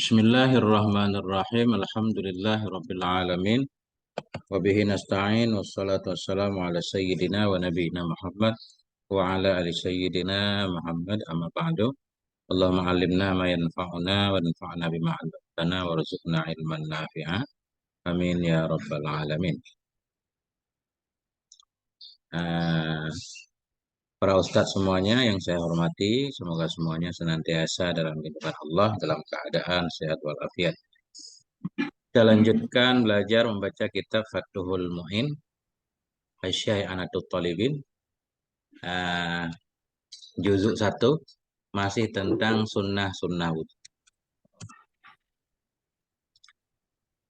Bismillahirrahmanirrahim. Alhamdulillahirabbil alamin. Wa bihi nasta'in wassalatu wassalamu ala sayyidina wa nabiyyina Muhammad wa ala ali sayyidina Muhammad amma ba'du. Allahumma 'allimna ma yanfa'una wa anfa'na bima 'allamtana warzuqna ilman nafi'a. Amin ya rabbal alamin. Ah, para ustadz semuanya yang saya hormati, semoga semuanya senantiasa dalam lindungan Allah dalam keadaan sehat walafiat. Kita lanjutkan belajar membaca kitab Fathul Mu'in, Asy-Syaikh Anatut Talibin, uh, juzuk 1, masih tentang sunnah-sunnah wudhu.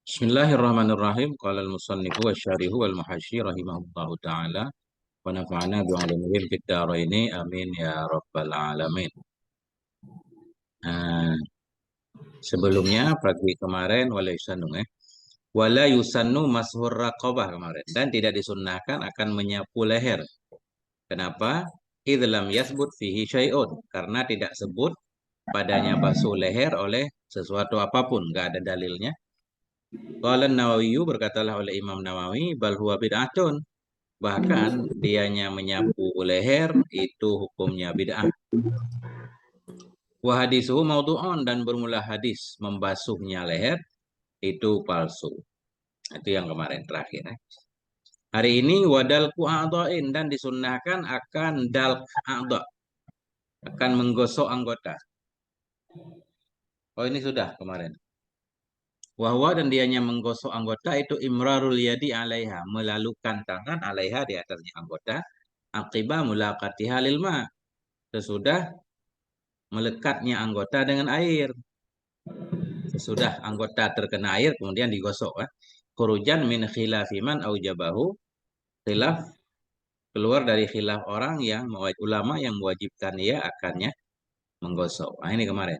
Bismillahirrahmanirrahim. Qala al-musannifu wa syarihu wal muhasyi rahimahullahu ta'ala. Wa nafa'ana bi'ulumihim fid dharaini. Amin ya rabbal alamin. Sebelumnya pagi kemarin wala yusannu mashur raqabah kemarin, dan tidak disunnahkan akan menyapu leher. Kenapa? Idlam yasbut fihi syai'un, karena tidak sebut padanya basuh leher oleh sesuatu apapun, nggak ada dalilnya. Qala Nawawi, berkatalah oleh Imam Nawawi, bal huwa bid'atun, bahkan dianya menyapu leher itu hukumnya bid'ah. Wa hadisuhu maudhu'un, dan bermula hadis membasuhnya leher itu palsu. Itu yang kemarin terakhir. Hari ini wadal ku'adha'in, dan disunnahkan akan dal a'dha', akan menggosok anggota. Oh, ini sudah kemarin. Wahwa, dan dianya menggosok anggota itu imrarul yadi alaiha, melalukan tangan alaiha, di atasnya anggota, akibat mulaqatiha lil ma, sesudah melekatnya anggota dengan air. Sesudah anggota terkena air kemudian digosok. Khurujan min khilafiman aujabahu, khilaf, keluar dari khilaf orang yang ulama yang mewajibkan ia akannya menggosok. Nah, ini kemarin.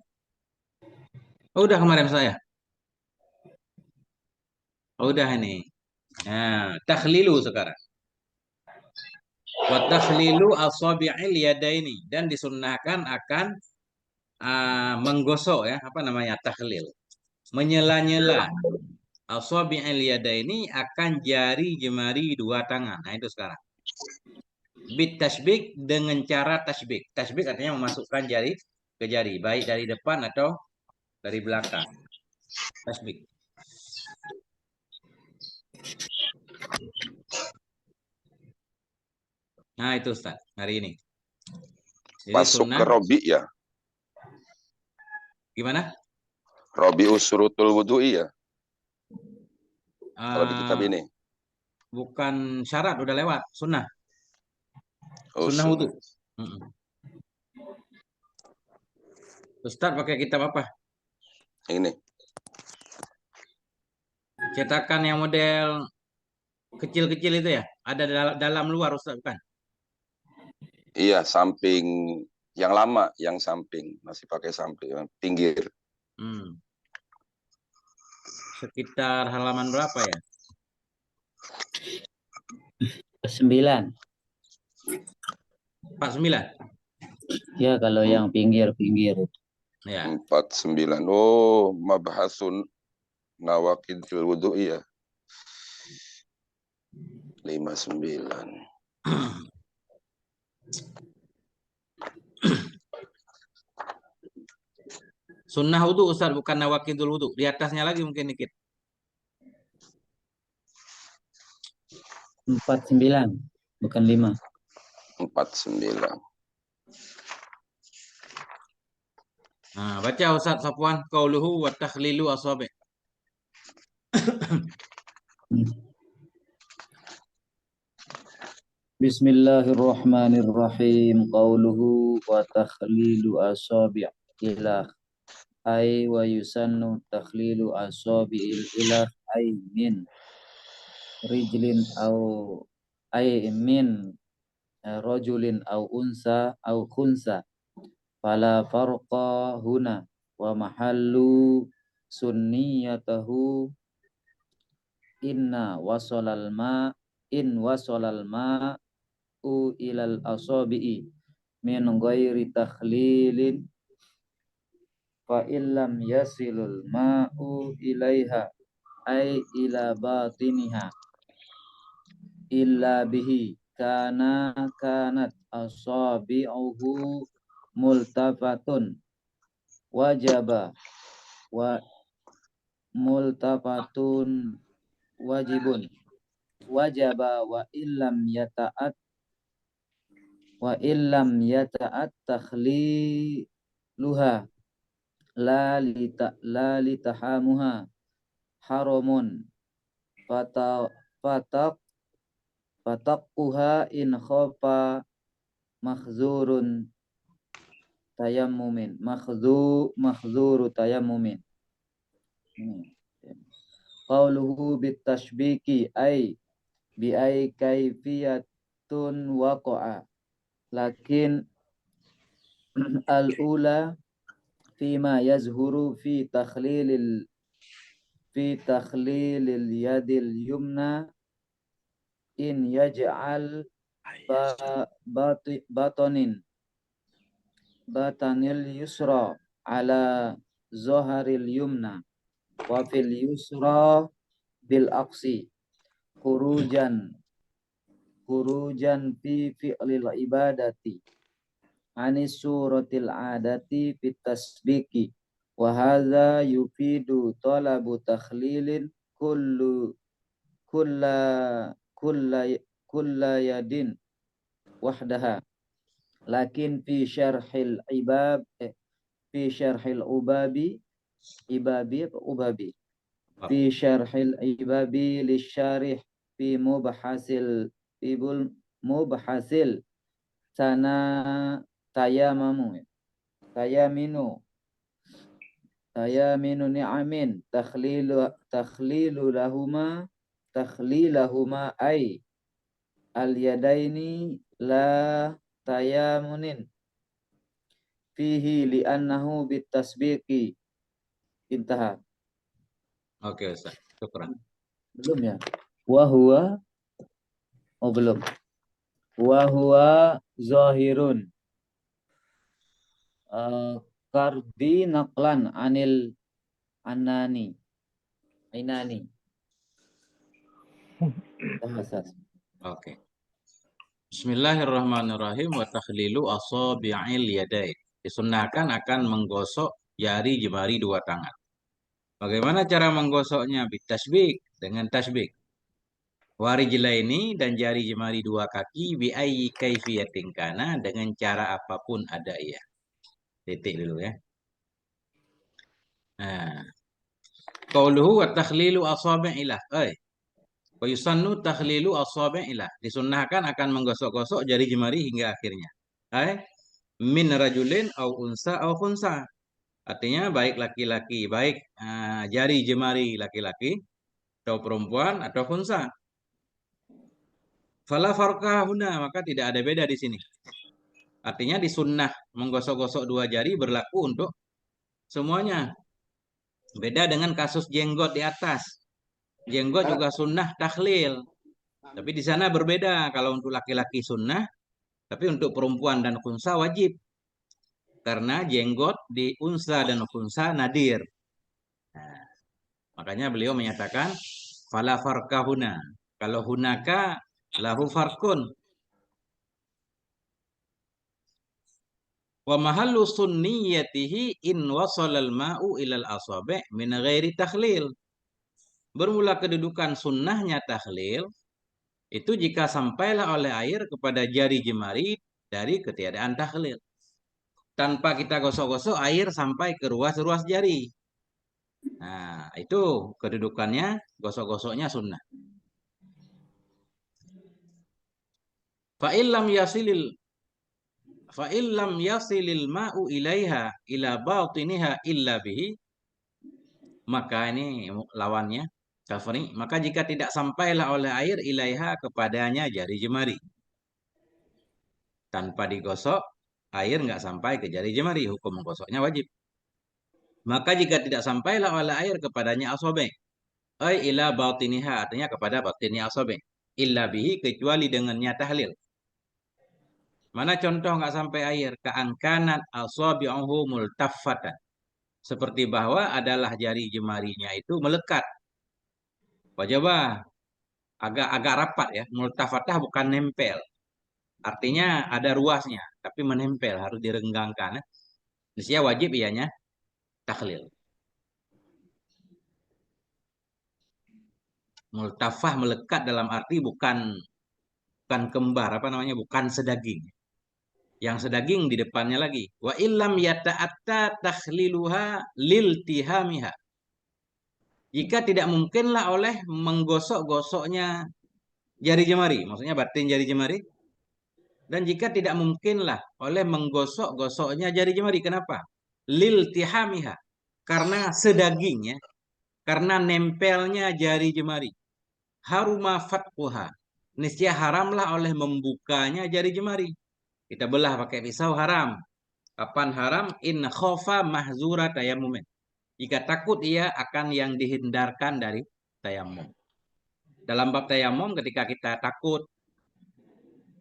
Oh, udah kemarin saya. Oh, udah ini. Nah, takhlilu sekarang. Wa takhlilu asabi'il yadaini, dan disunnahkan akan menggosok, ya, apa namanya, takhlil. Menyela-nyela asabi'il yadaini, akan jari jemari dua tangan. Nah, itu sekarang. Bit tasbik, dengan cara tasbik. Tasbik artinya memasukkan jari ke jari, baik dari depan atau dari belakang. Tasbik. Nah, itu Ustaz, hari ini. Jadi Masuk sunnah. ke Robi ya? Gimana? Robi usurutul wudu'i ya? Kalau di kitab ini. Bukan syarat, udah lewat. Sunnah. Oh, Sunnah wudhu. Ustaz pakai kitab apa? Ini. Cetakan yang model kecil-kecil itu ya? Ada dalam luar Ustaz, bukan? Iya, samping yang lama, yang samping. Masih pakai samping, yang pinggir. Sekitar halaman berapa ya? 9. 49. Ya, kalau yang pinggir-pinggir. Ya. 49. Oh, mabhasun nawaqidul wudu'i ya. 59. Sunnah wudhu Ustaz, bukan nawaqidul wudhu. Di atasnya lagi mungkin dikit. 49, bukan 5. 49. Nah, baca Ustaz Safwan, qauluhu wa takhlilu asabi'. Bismillahirrahmanirrahim. Qauluhu wa takhlilu asabi' ila ay wa yusannu takhlilu asabi'il ila ay min rijlin au ay min rajulin au unsa au khunsa, fala farqa huna wa mahallu sunniyatahu inna wasalal ma in wasalal ma ilal asabi'i min ghairi takhlilin fa illam yasilul ma'u ilaiha ay ila batiniha illa bihi kanat asabi'uhu multafatun wajaba wa multafatun wajibun wajaba wa illam yata'at takhliluha la litahamuha haramun fataquha in khofa makhzuru tayammumin. Qauluhu bitashbiki ay bi ay kaifiyatun waqa'a lakin al-ula fima yazhuru fi takhlilil yadil yumna in yaj'al batanil yusra ala zoharil yumna wa fil yusra bil aqsi khurujan fi fi'lil ibadati anis suratil adati fit tasbiki wa hadza yufidu talabu takhlilin kulla yadin wahdaha lakin fi syarhil ubabi fi syarhil ibabi lisyarih fi mubhasil sana tayaminu ni'amin takhlilahuma ay al yadaini la tayamunin fihi li'annahu bitasbiqi. Intaha. Oke, Ustaz. Syukran. Belum ya? Belum. Wa huwa zahirun kardi naqlan anil inani. Oke. Bismillahirrahmanirrahim. Wa takhlilu asabi'il yadain. Disunnahkan akan menggosok jari jemari dua tangan. Bagaimana cara menggosoknya? Bitasbik, dengan tasbik. Warijlaini dan jari jemari dua kaki bi ayyi kaifiyatin kana, dengan cara apapun ada ia. Titik dulu ya. Nah, qauluhu wa takhlilu asabi'ilah. Wa yusannu takhlilu asabi'ilah. Disunnahkan akan menggosok-gosok jari jemari hingga akhirnya. Min rajulin au unsa au khunsa. Artinya baik laki-laki, baik jari jemari laki-laki atau perempuan atau khunsa. Fala farqa huna, maka tidak ada beda di sini. Artinya disunnah menggosok-gosok dua jari berlaku untuk semuanya. Beda dengan kasus jenggot di atas. Jenggot juga sunnah takhlil. Tapi di sana berbeda. Kalau untuk laki-laki sunnah, tapi untuk perempuan dan khunsa wajib. Karena jenggot di unsa dan khunsa nadir. Nah, makanya beliau menyatakan fala farqa huna. Kalau hunaka lahu farqun. Wa mahallu sunniyatihi in wasalal ma'u ilal asabi' min ghairi takhlil. Bermula kedudukan sunnahnya takhlil itu jika sampailah oleh air kepada jari jemari dari ketiadaan takhlil. Tanpa kita gosok-gosok air sampai ke ruas-ruas jari. Nah, itu kedudukannya gosok-gosoknya sunnah. Fa illam yasilil ma'u ilaiha ila batiniha illa bihi, maka ini lawannya kafri, maka jika tidak sampailah oleh air ilaiha kepadanya jari jemari tanpa digosok, air nggak sampai ke jari jemari, hukum menggosoknya wajib. Maka jika tidak sampailah oleh air kepadanya asabi', ay ila batiniha, artinya kepada batinnya asabi', illa bihi, kecuali dengannya tahlil. Mana contoh nggak sampai air? Ka'angkanat asabi'uhu multaffatan. Seperti bahwa adalah jari jemarinya itu melekat. Wajibah agak rapat ya. Multafatah bukan nempel. Artinya ada ruasnya, tapi menempel, harus direnggangkan. Niscaya wajib ianya takhlil. Multafah melekat dalam arti bukan kembar, apa namanya, bukan sedaging. Yang sedaging di depannya lagi. Wa illam yata'atta takhliluha liltihamiha. Jika tidak mungkinlah oleh menggosok-gosoknya jari jemari, maksudnya batin jari jemari. Dan jika tidak mungkinlah oleh menggosok-gosoknya jari jemari. Kenapa? Liltihamiha. Karena sedagingnya, karena nempelnya jari jemari. Haruma fatquha. Niscaya haramlah oleh membukanya jari jemari. Kita belah pakai pisau haram. Kapan haram? In khofa mahzura tayamumin. Jika takut ia akan yang dihindarkan dari tayamum. Dalam bab tayamum ketika kita takut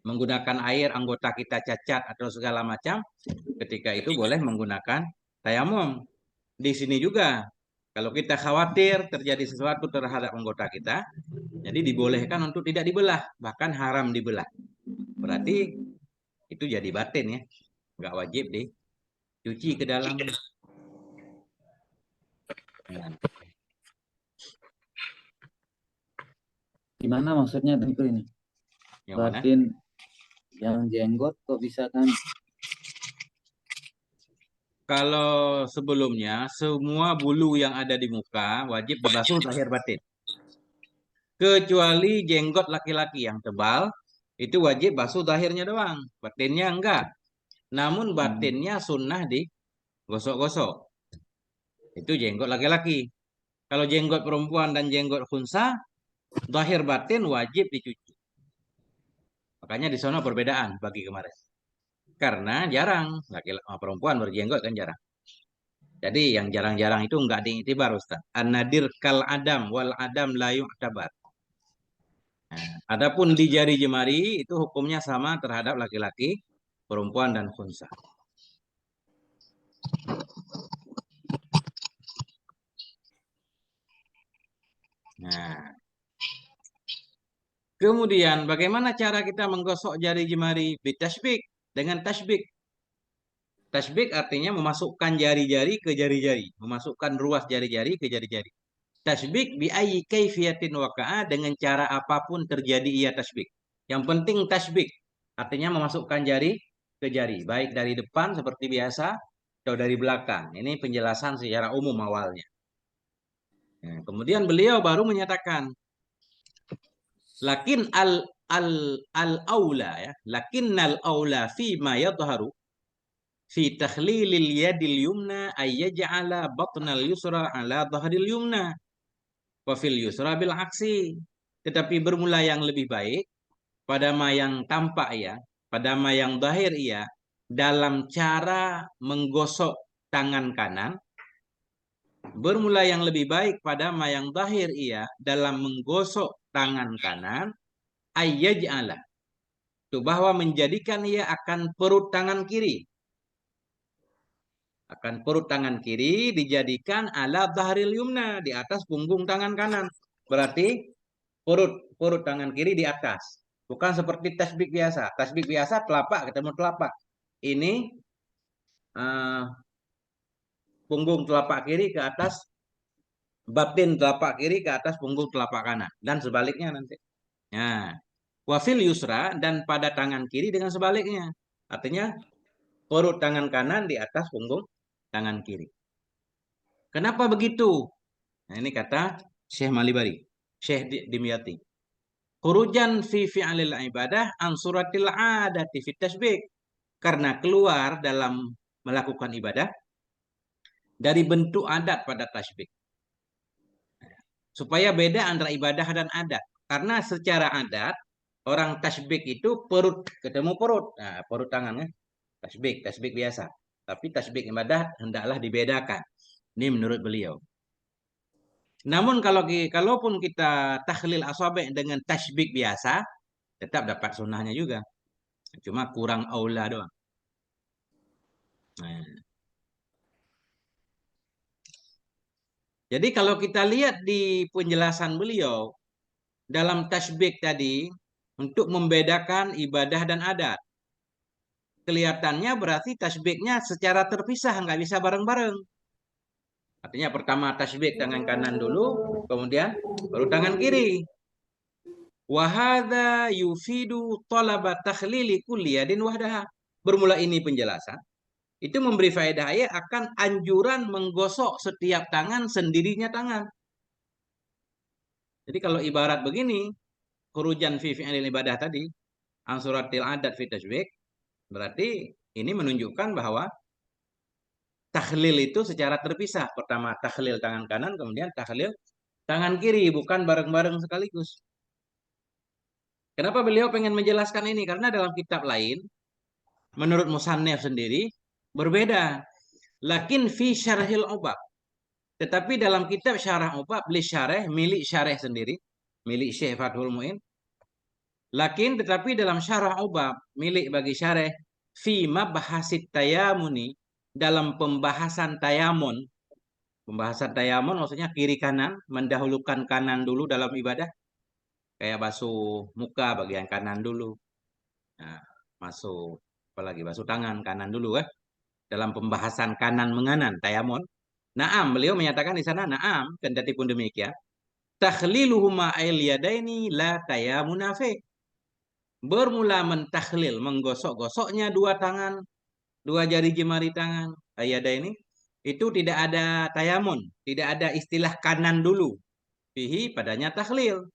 menggunakan air, anggota kita cacat atau segala macam, ketika itu boleh menggunakan tayamum. Di sini juga kalau kita khawatir terjadi sesuatu terhadap anggota kita, jadi dibolehkan untuk tidak dibelah, bahkan haram dibelah. Berarti itu jadi batin ya, nggak wajib dicuci ke dalam. Gimana maksudnya itu ini? Yang mana? Batin yang jenggot kok bisa kan? Kalau sebelumnya semua bulu yang ada di muka wajib dibasuh zahir batin. Kecuali jenggot laki-laki yang tebal, itu wajib basuh zahirnya doang. Batinnya enggak. Namun batinnya sunnah digosok-gosok. Itu jenggot laki-laki. Kalau jenggot perempuan dan jenggot khunsa, zahir batin wajib dicuci. Makanya di sana perbedaan bagi kemarin. Karena jarang laki-laki perempuan berjenggot kan jarang. Jadi yang jarang-jarang itu enggak diiktibar Ustaz. An-nadir kal adam wal adam la yu'tabar. Nah, adapun di jari jemari itu hukumnya sama terhadap laki-laki, perempuan dan khunsa. Nah, kemudian bagaimana cara kita menggosok jari jemari? Bitasbik, dengan tasbik. Tasbik artinya memasukkan jari-jari ke jari-jari, memasukkan ruas jari-jari ke jari-jari. Tasbik bi ayyi kaifiyatin waqa'a, dengan cara apapun terjadi ia tasbik. Yang penting tasbik artinya memasukkan jari ke jari, baik dari depan seperti biasa atau dari belakang. Ini penjelasan secara umum awalnya. Nah, kemudian beliau baru menyatakan lakin al aula ya, lakinnal aula fi ma yadhharu fi takhlilil yadil yumna ay yaj'ala batnal yusra ala dhahril yumna wa fil yusra bil aksi. Tetapi bermula yang lebih baik pada ma yang tampak ya, pada ma yang zahir ia, dalam cara menggosok tangan kanan. Bermula yang lebih baik pada ma yang zahir ia dalam menggosok tangan kanan, ayyaj'ala, itu bahwa menjadikan ia akan perut tangan kiri. Akan perut tangan kiri dijadikan ala dhahril yumna, di atas punggung tangan kanan. Berarti perut tangan kiri di atas. Bukan seperti tasbik biasa. Tasbik biasa telapak ketemu telapak. Ini punggung telapak kiri ke atas, batin telapak kiri ke atas punggung telapak kanan. Dan sebaliknya nanti. Nah, wafil yusra, dan pada tangan kiri dengan sebaliknya. Artinya perut tangan kanan di atas punggung tangan kiri. Kenapa begitu? Nah, ini kata Syekh Malibari, Syekh Dimyati. Khurujan fi fi'alil ibadah an suratil adati fit tasbih. Karena keluar dalam melakukan ibadah dari bentuk adat pada tasbih. Supaya beda antara ibadah dan adat. Karena secara adat orang tasbih itu perut ketemu perut. Nah, perut tangannya tasbih biasa. Tapi tasbih ibadah hendaklah dibedakan. Ini menurut beliau. Namun kalaupun kita takhlil asabi' dengan tasbih biasa, tetap dapat sunnahnya juga. Cuma kurang aula doang. Nah. Jadi kalau kita lihat di penjelasan beliau dalam tasbih tadi untuk membedakan ibadah dan adat, kelihatannya berarti tasbihnya secara terpisah, nggak bisa bareng-bareng. Artinya pertama tasbih tangan kanan dulu, kemudian baru tangan kiri. Wahada yufidu talaba takhlili kulli yadin wahdaha. Bermula ini penjelasan. Itu memberi faedah ayat akan anjuran menggosok setiap tangan sendirinya tangan. Jadi kalau ibarat begini, khurujan fi fi'il ibadah tadi, ansuratil adat fi tasbih, berarti ini menunjukkan bahwa tahlil itu secara terpisah. Pertama tahlil tangan kanan, kemudian tahlil tangan kiri, bukan bareng-bareng sekaligus. Kenapa beliau pengen menjelaskan ini? Karena dalam kitab lain, menurut Musannef sendiri, berbeda. Lakin fi syarhil obab. Tetapi dalam kitab syarah obab, beli syarah, milik syarah sendiri, milik Syekh Fathul Mu'in. Lakin tetapi dalam syarah obab, milik bagi syarah, fi mabhasit tayamuni, dalam pembahasan tayamun. Pembahasan tayamun maksudnya kiri kanan, mendahulukan kanan dulu dalam ibadah. Kayak basuh muka bagian kanan dulu. Nah, masuk apalagi basuh tangan kanan dulu dalam pembahasan kanan menganan tayamun. Naam, beliau menyatakan di sana naam, kendati pun demikian, takhliluhuma ail yadaini la tayamun fi. Bermula mentakhlil, menggosok-gosoknya dua tangan, dua jari jemari tangan, ayadaini, itu tidak ada tayamun, tidak ada istilah kanan dulu. Fihi padanya takhlil.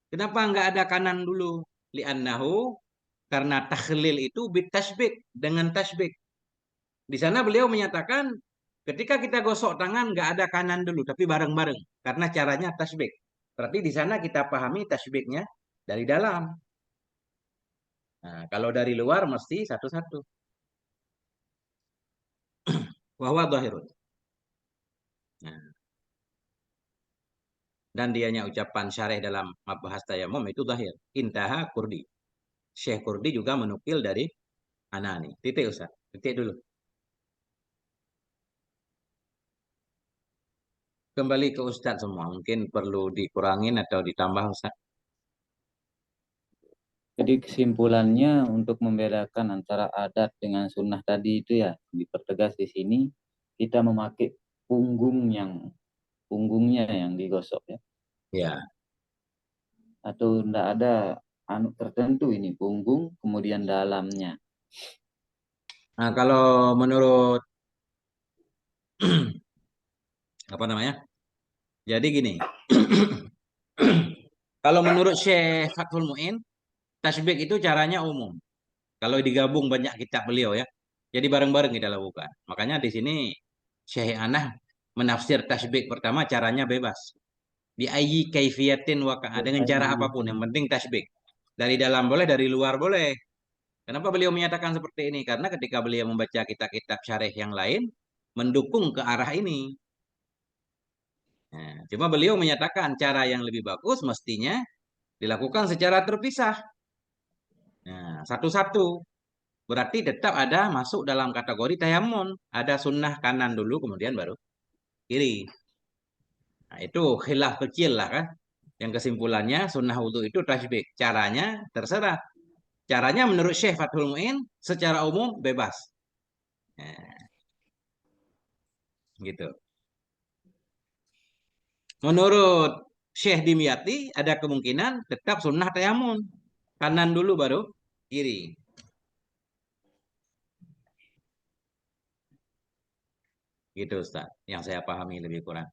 Kenapa enggak ada kanan dulu? Li'annahu, karena takhlil itu bitasbik, dengan tasbik. Di sana beliau menyatakan ketika kita gosok tangan nggak ada kanan dulu, tapi bareng-bareng. Karena caranya tasbik. Berarti di sana kita pahami tasbiknya dari dalam. Nah, kalau dari luar mesti satu-satu. Wahwa dhahirun. Nah, dan dianya ucapan syarih dalam mabahas tayamum itu zahir. Intaha Kurdi. Syekh Kurdi juga menukil dari Anani. Titik Ustaz. Titik dulu. Kembali ke Ustaz semua. Mungkin perlu dikurangin atau ditambah Ustaz. Jadi kesimpulannya untuk membedakan antara adat dengan sunnah tadi itu ya dipertegas di sini kita memakai punggungnya yang digosok ya. Ya. Atau tidak ada anu tertentu ini punggung kemudian dalamnya. Nah, kalau menurut apa namanya? Jadi gini. Kalau menurut Syekh Fathul Mu'in, tasbih itu caranya umum. Kalau digabung banyak kitab beliau ya. Jadi bareng-bareng kita lakukan. Makanya di sini Syekh Anah menafsir tasbih pertama caranya bebas. Bi ayyi kaifiyatin waqa'a, dengan cara apapun yang penting tasbih. Dari dalam boleh, dari luar boleh. Kenapa beliau menyatakan seperti ini? Karena ketika beliau membaca kitab-kitab syarih yang lain mendukung ke arah ini. Nah, cuma beliau menyatakan cara yang lebih bagus mestinya dilakukan secara terpisah. Nah, satu-satu. Berarti tetap ada masuk dalam kategori tayamun. Ada sunnah kanan dulu, kemudian baru kiri. Nah, itu khilaf kecil lah kan. Yang kesimpulannya sunnah wudhu itu tasbih. Caranya terserah. Caranya menurut Syekh Fathul Mu'in secara umum bebas. Nah, gitu. Menurut Syekh Dimyati ada kemungkinan tetap sunnah tayamun. Kanan dulu baru kiri. Gitu Ustaz. Yang saya pahami lebih kurang.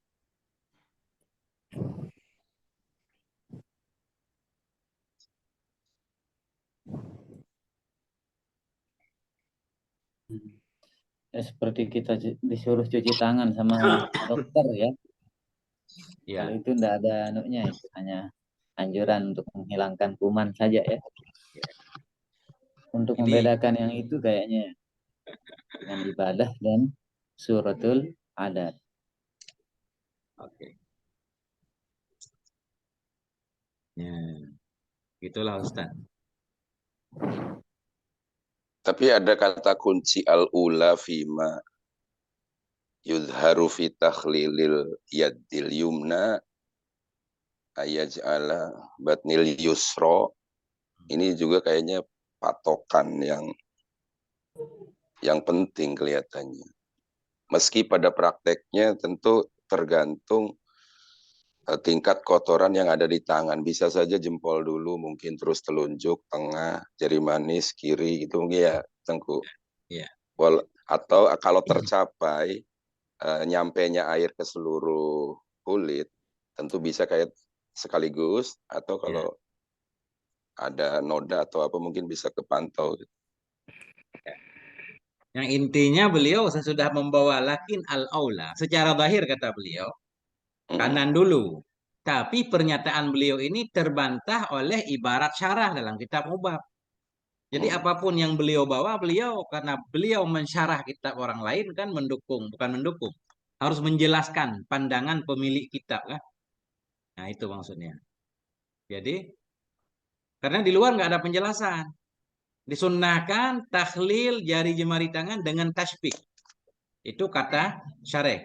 Ya, seperti kita disuruh cuci tangan sama dokter ya. Ya. Kalau itu tidak ada anunya, itu hanya anjuran untuk menghilangkan kuman saja ya. Untuk Jadi, membedakan yang itu kayaknya dengan ibadah dan suratul adat. oke. Ya, itulah Ustaz. Tapi ada kata kunci al-ula fima yudharu fi takhlilil yadil yumna ayaj'ala batnil yusro. Ini juga kayaknya patokan yang penting kelihatannya. Meski pada prakteknya tentu tergantung tingkat kotoran yang ada di tangan. Bisa saja jempol dulu, mungkin terus telunjuk, tengah, jari manis, kiri, gitu mungkin ya, Tengku. Ya. Atau kalau tercapai nyampenya air ke seluruh kulit, tentu bisa kayak sekaligus, atau kalau ada noda atau apa mungkin bisa kepantau. Yang intinya beliau sesudah membawa lakin al-aula. Secara zahir kata beliau, kanan dulu. Tapi pernyataan beliau ini terbantah oleh ibarat syarah dalam kitab Mubab. Jadi apapun yang beliau bawa, karena beliau mensyarah kitab orang lain kan mendukung, bukan mendukung. Harus menjelaskan pandangan pemilik kitab kan. Nah itu maksudnya. Jadi karena di luar nggak ada penjelasan. Disunnahkan takhlil jari jemari tangan dengan tasbih. Itu kata syarih.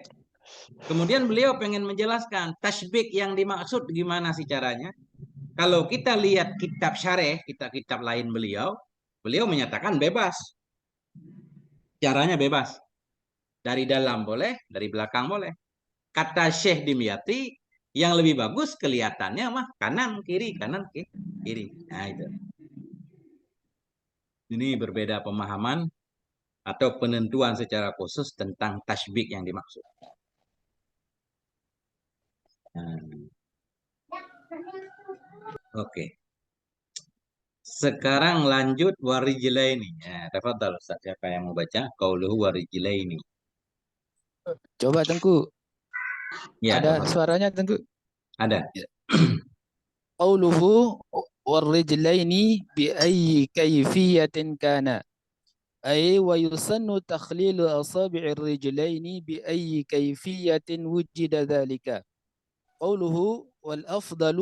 Kemudian beliau pengen menjelaskan tasbih yang dimaksud gimana sih caranya. Kalau kita lihat kitab syarih, kitab-kitab lain beliau menyatakan bebas. Caranya bebas. Dari dalam boleh, dari belakang boleh. Kata Syekh Dimyati, yang lebih bagus kelihatannya mah kanan kiri kiri. Nah itu. Ini berbeda pemahaman atau penentuan secara khusus tentang tasbih yang dimaksud. Oke. Sekarang lanjut warijlaini. Ya, tafadhal Ustaz, siapa yang mau baca? Qauluhu warijlaini. Coba Tengku. Ya, Ada tafadhal. suaranya Tengku? Ada. Qauluhu warrijlaini bi ayyi kayfiyatin kana. أي ويسن تخليل أصابع الرجلين بأي كيفية وجد ذلك. قوله والأفضل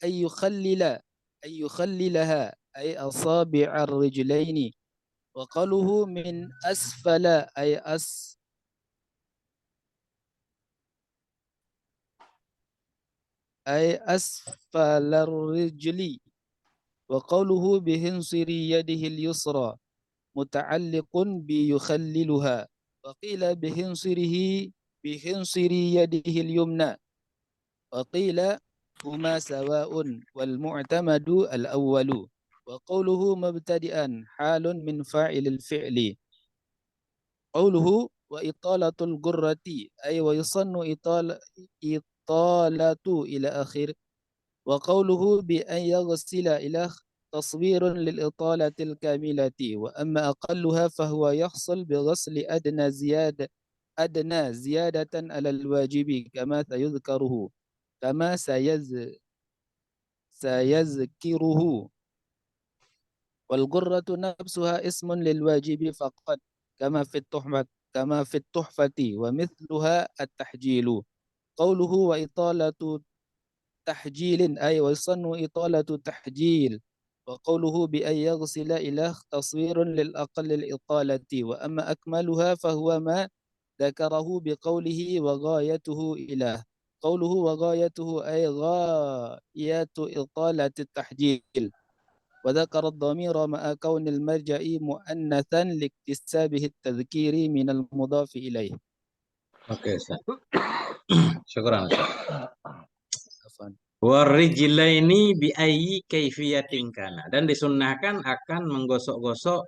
أن يخللها أي أصابع الرجلين. وقوله من أسفل أي أسفل الرجل. وقوله بهنصر يده اليسرى متعلق بيخللها. وقيل بهنصر يده اليمنى. وقيل هما سواء والمعتمد الأول. وقوله مبتدئا حال من فاعل الفعل. قوله وإطالة القرة أي ويصن إطالة إلى آخر. وقوله بأن يغسل إلى تصوير للإطالة الكاملة. وأما أقلها فهو يحصل بغسل أدنى زيادة على الواجب كما سيذكره. والقرة نفسها اسم للواجب فقط كما في التحفة ومثلها التحجيل. قوله وإطالة تحجيل أي ويصن إطالة تحجيل. وقوله بأن يغسل إلى تصوير للأقل الإطالة. وأما أكملها فهو ما ذكره بقوله وغايته إله. قوله وغايته أي غاية إطالة التحجيل. وذكر الضمير مع كون المرجع مؤنثا لاكتسابه التذكير من المضاف إليه. Oke, Ustaz. Syukran, Ustaz. عفواً. Warijlaini bi ayyi kaifiyatin kana. Dan disunnahkan akan menggosok-gosok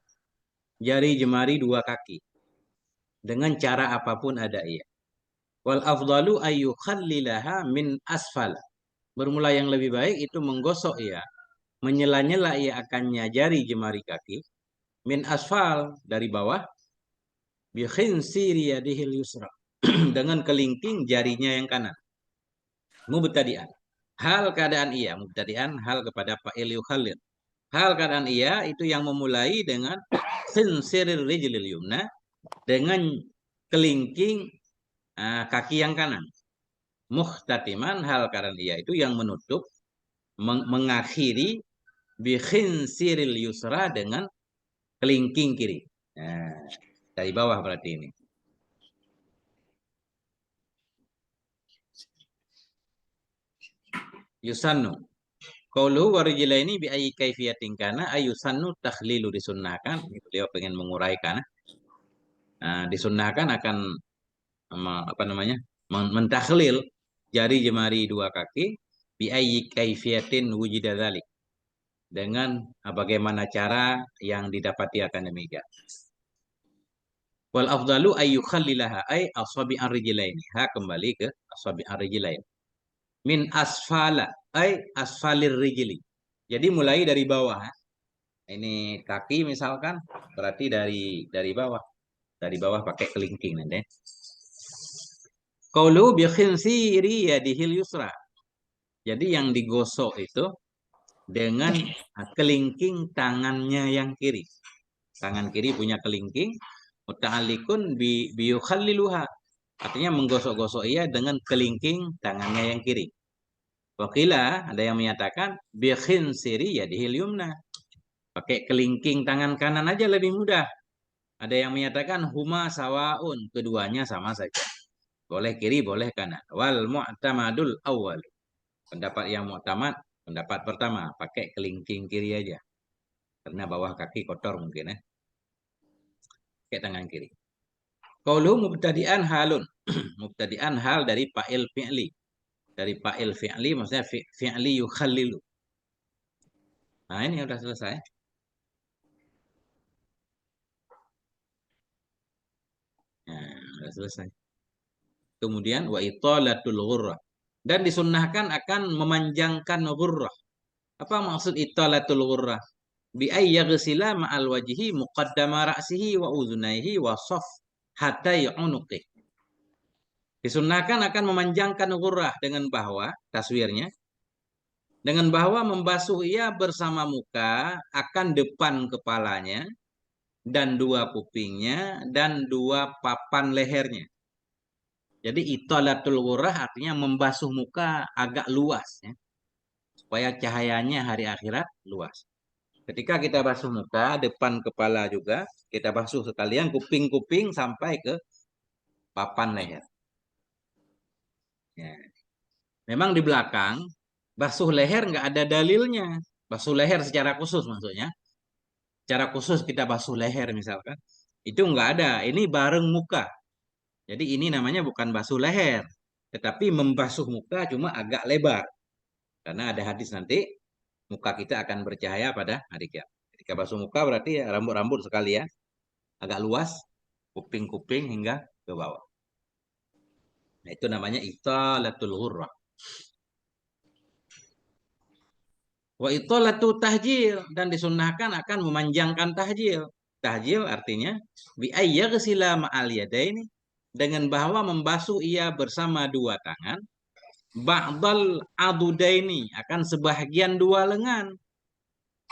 jari jemari dua kaki dengan cara apapun ada ia. Wal afdalu ayyukhallilaha min asfala. Bermula yang lebih baik itu menggosok ia, menyela-nyela ia akannya jari jemari kaki min asfal dari bawah bi khinsiri yadihil yusra dengan kelingking jarinya yang kanan. Mubtadi'an. Hal keadaan ia, mubtadi'an hal kepada fa'il yukhalil. Hal keadaan ia itu yang memulai dengan khinsiril rijlil yumna, dengan kelingking kaki yang kanan. Muhtatiman hal keadaan ia itu yang menutup, mengakhiri bi khinsiril yusra dengan kelingking kiri. Nah, dari bawah berarti ini. yusannu. Qauluhu wa rijlaini bi ayyi kaifiyatin kana ayusannu takhlilu, disunnahkan. Beliau pengen menguraikan. Nah, disunnahkan akan apa namanya? Mentakhlil jari jemari dua kaki bi ayyi kaifiyatin wujida dzalik. Dengan bagaimana cara yang didapati akan demikian. Wal afdalu ay yukhallilaha ay asabi ar-rijlaini. Kembali ke asabi ar-rijlain. Min asfala ay asfalir rijli. Jadi mulai dari bawah. Ini kaki misalkan berarti dari bawah. Dari bawah pakai kelingking nanti. Qaulu bi khinsiri yadihil yusra. Jadi yang digosok itu dengan kelingking tangannya yang kiri. Tangan kiri punya kelingking, muta'alliqun biyukhalliluha. Artinya menggosok-gosok ia dengan kelingking tangannya yang kiri. Wakila, ada yang menyatakan bi khinsiri yadihil yumna. Pakai kelingking tangan kanan aja lebih mudah. Ada yang menyatakan huma sawaun, keduanya sama saja. Boleh kiri, boleh kanan. Wal mu'tamadul awal. Pendapat yang mu'tamad, pendapat pertama, pakai kelingking kiri aja. Karena bawah kaki kotor mungkin ya. Pakai tangan kiri. Qaulu mubtadi'an halun. Mubtadi'an hal dari fa'il fi'li. Dari fa'il fi'li maksudnya fi'li yukhallilu. Nah, ini udah selesai. Nah, udah selesai. Kemudian wa italatul ghurrah. Dan disunnahkan akan memanjangkan ghurrah. Apa maksud italatul ghurrah? Bi ayyaghsila ma'al wajhi muqaddama ra'sihi wa udhunaihi wa saf hatai unuqih. Disunnahkan akan memanjangkan ghurrah dengan bahwa taswirnya dengan bahwa membasuh ia bersama muka akan depan kepalanya dan dua kupingnya dan dua papan lehernya. Jadi italatul ghurrah artinya membasuh muka agak luas ya. Supaya cahayanya hari akhirat luas. Ketika kita basuh muka, depan kepala juga, kita basuh sekalian kuping-kuping sampai ke papan leher. Ya. Memang di belakang, basuh leher nggak ada dalilnya. Basuh leher secara khusus maksudnya. Secara khusus kita basuh leher misalkan. Itu nggak ada, ini bareng muka. Jadi ini namanya bukan basuh leher. Tetapi membasuh muka cuma agak lebar. Karena ada hadis nanti, muka kita akan bercahaya pada hari kiamat. Ketika basuh muka berarti ya, rambut-rambut sekali ya. Agak luas, kuping-kuping hingga ke bawah. Nah, itu namanya italatul ghurrah. Wa italatu tahjil, dan disunnahkan akan memanjangkan tahjil. Tahjil artinya bi ayyaghsila ma'al yadaini, dengan bahwa membasuh ia bersama dua tangan, ba'dal adudaini, akan sebahagian dua lengan,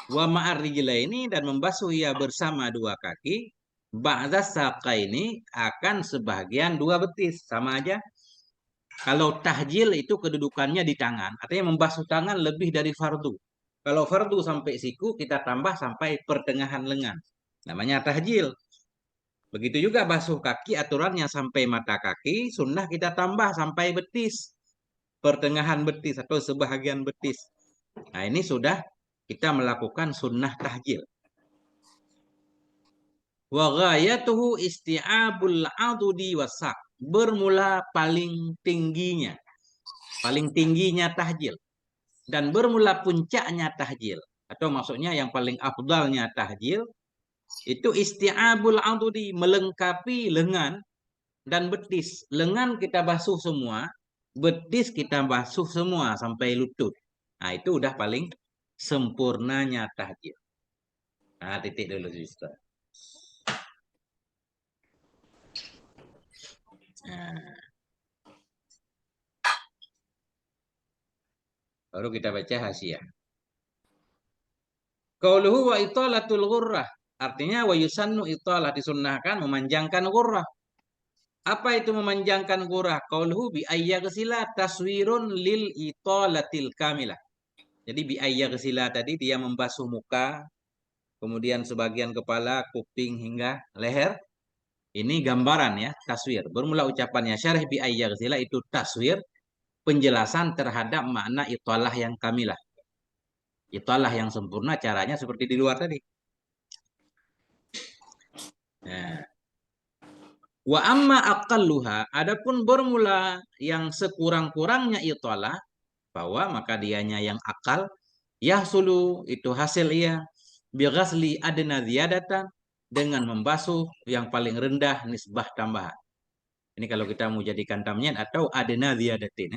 wa ma'ar rijlaini, dan membasuh ia bersama dua kaki, ba'da saqaini, akan sebahagian dua betis. Sama aja. Kalau tahjil itu kedudukannya di tangan, artinya membasuh tangan lebih dari fardu. Kalau fardu sampai siku, kita tambah sampai pertengahan lengan. Namanya tahjil. Begitu juga basuh kaki, aturannya sampai mata kaki, sunnah kita tambah sampai betis. Pertengahan betis atau sebahagian betis. Nah, ini sudah kita melakukan sunnah tahjil. Wa ghayatuhu isti'abul adudi wasak. Bermula paling tingginya tahjil. Dan bermula puncaknya tahjil. Atau maksudnya yang paling afdalnya tahjil. Itu isti'abul adudi, melengkapi lengan dan betis. Lengan kita basuh semua. Betis kita basuh semua sampai lutut. Nah, itu udah paling sempurnanya tahjil. Nah, titik dulu Ustaz. Nah, baru kita baca hasiah. Qauluhu wa italatul ghurrah, artinya wa yusannu italah, disunnahkan memanjangkan ghurrah. Apa itu memanjangkan ghurrah? Qauluhu bi ayyaghsila taswirun lil italatil kamilah. Jadi bi ayyaghsila tadi dia membasuh muka, kemudian sebagian kepala, kuping hingga leher. Ini gambaran ya, taswir. Bermula ucapannya syarih bi ayyaghsila itu taswir penjelasan terhadap makna italah yang kamilah. Italah yang sempurna caranya seperti di luar tadi. Nah, wa amma aqalluha, adapun bermula yang sekurang-kurangnya italah, bahwa maka dianya yang akal, yahsulu itu hasil ia, bighasli adna ziyadatan, dengan membasuh yang paling rendah nisbah tambahan. Ini kalau kita mau jadikan tamyiz atau adna ziyadatin.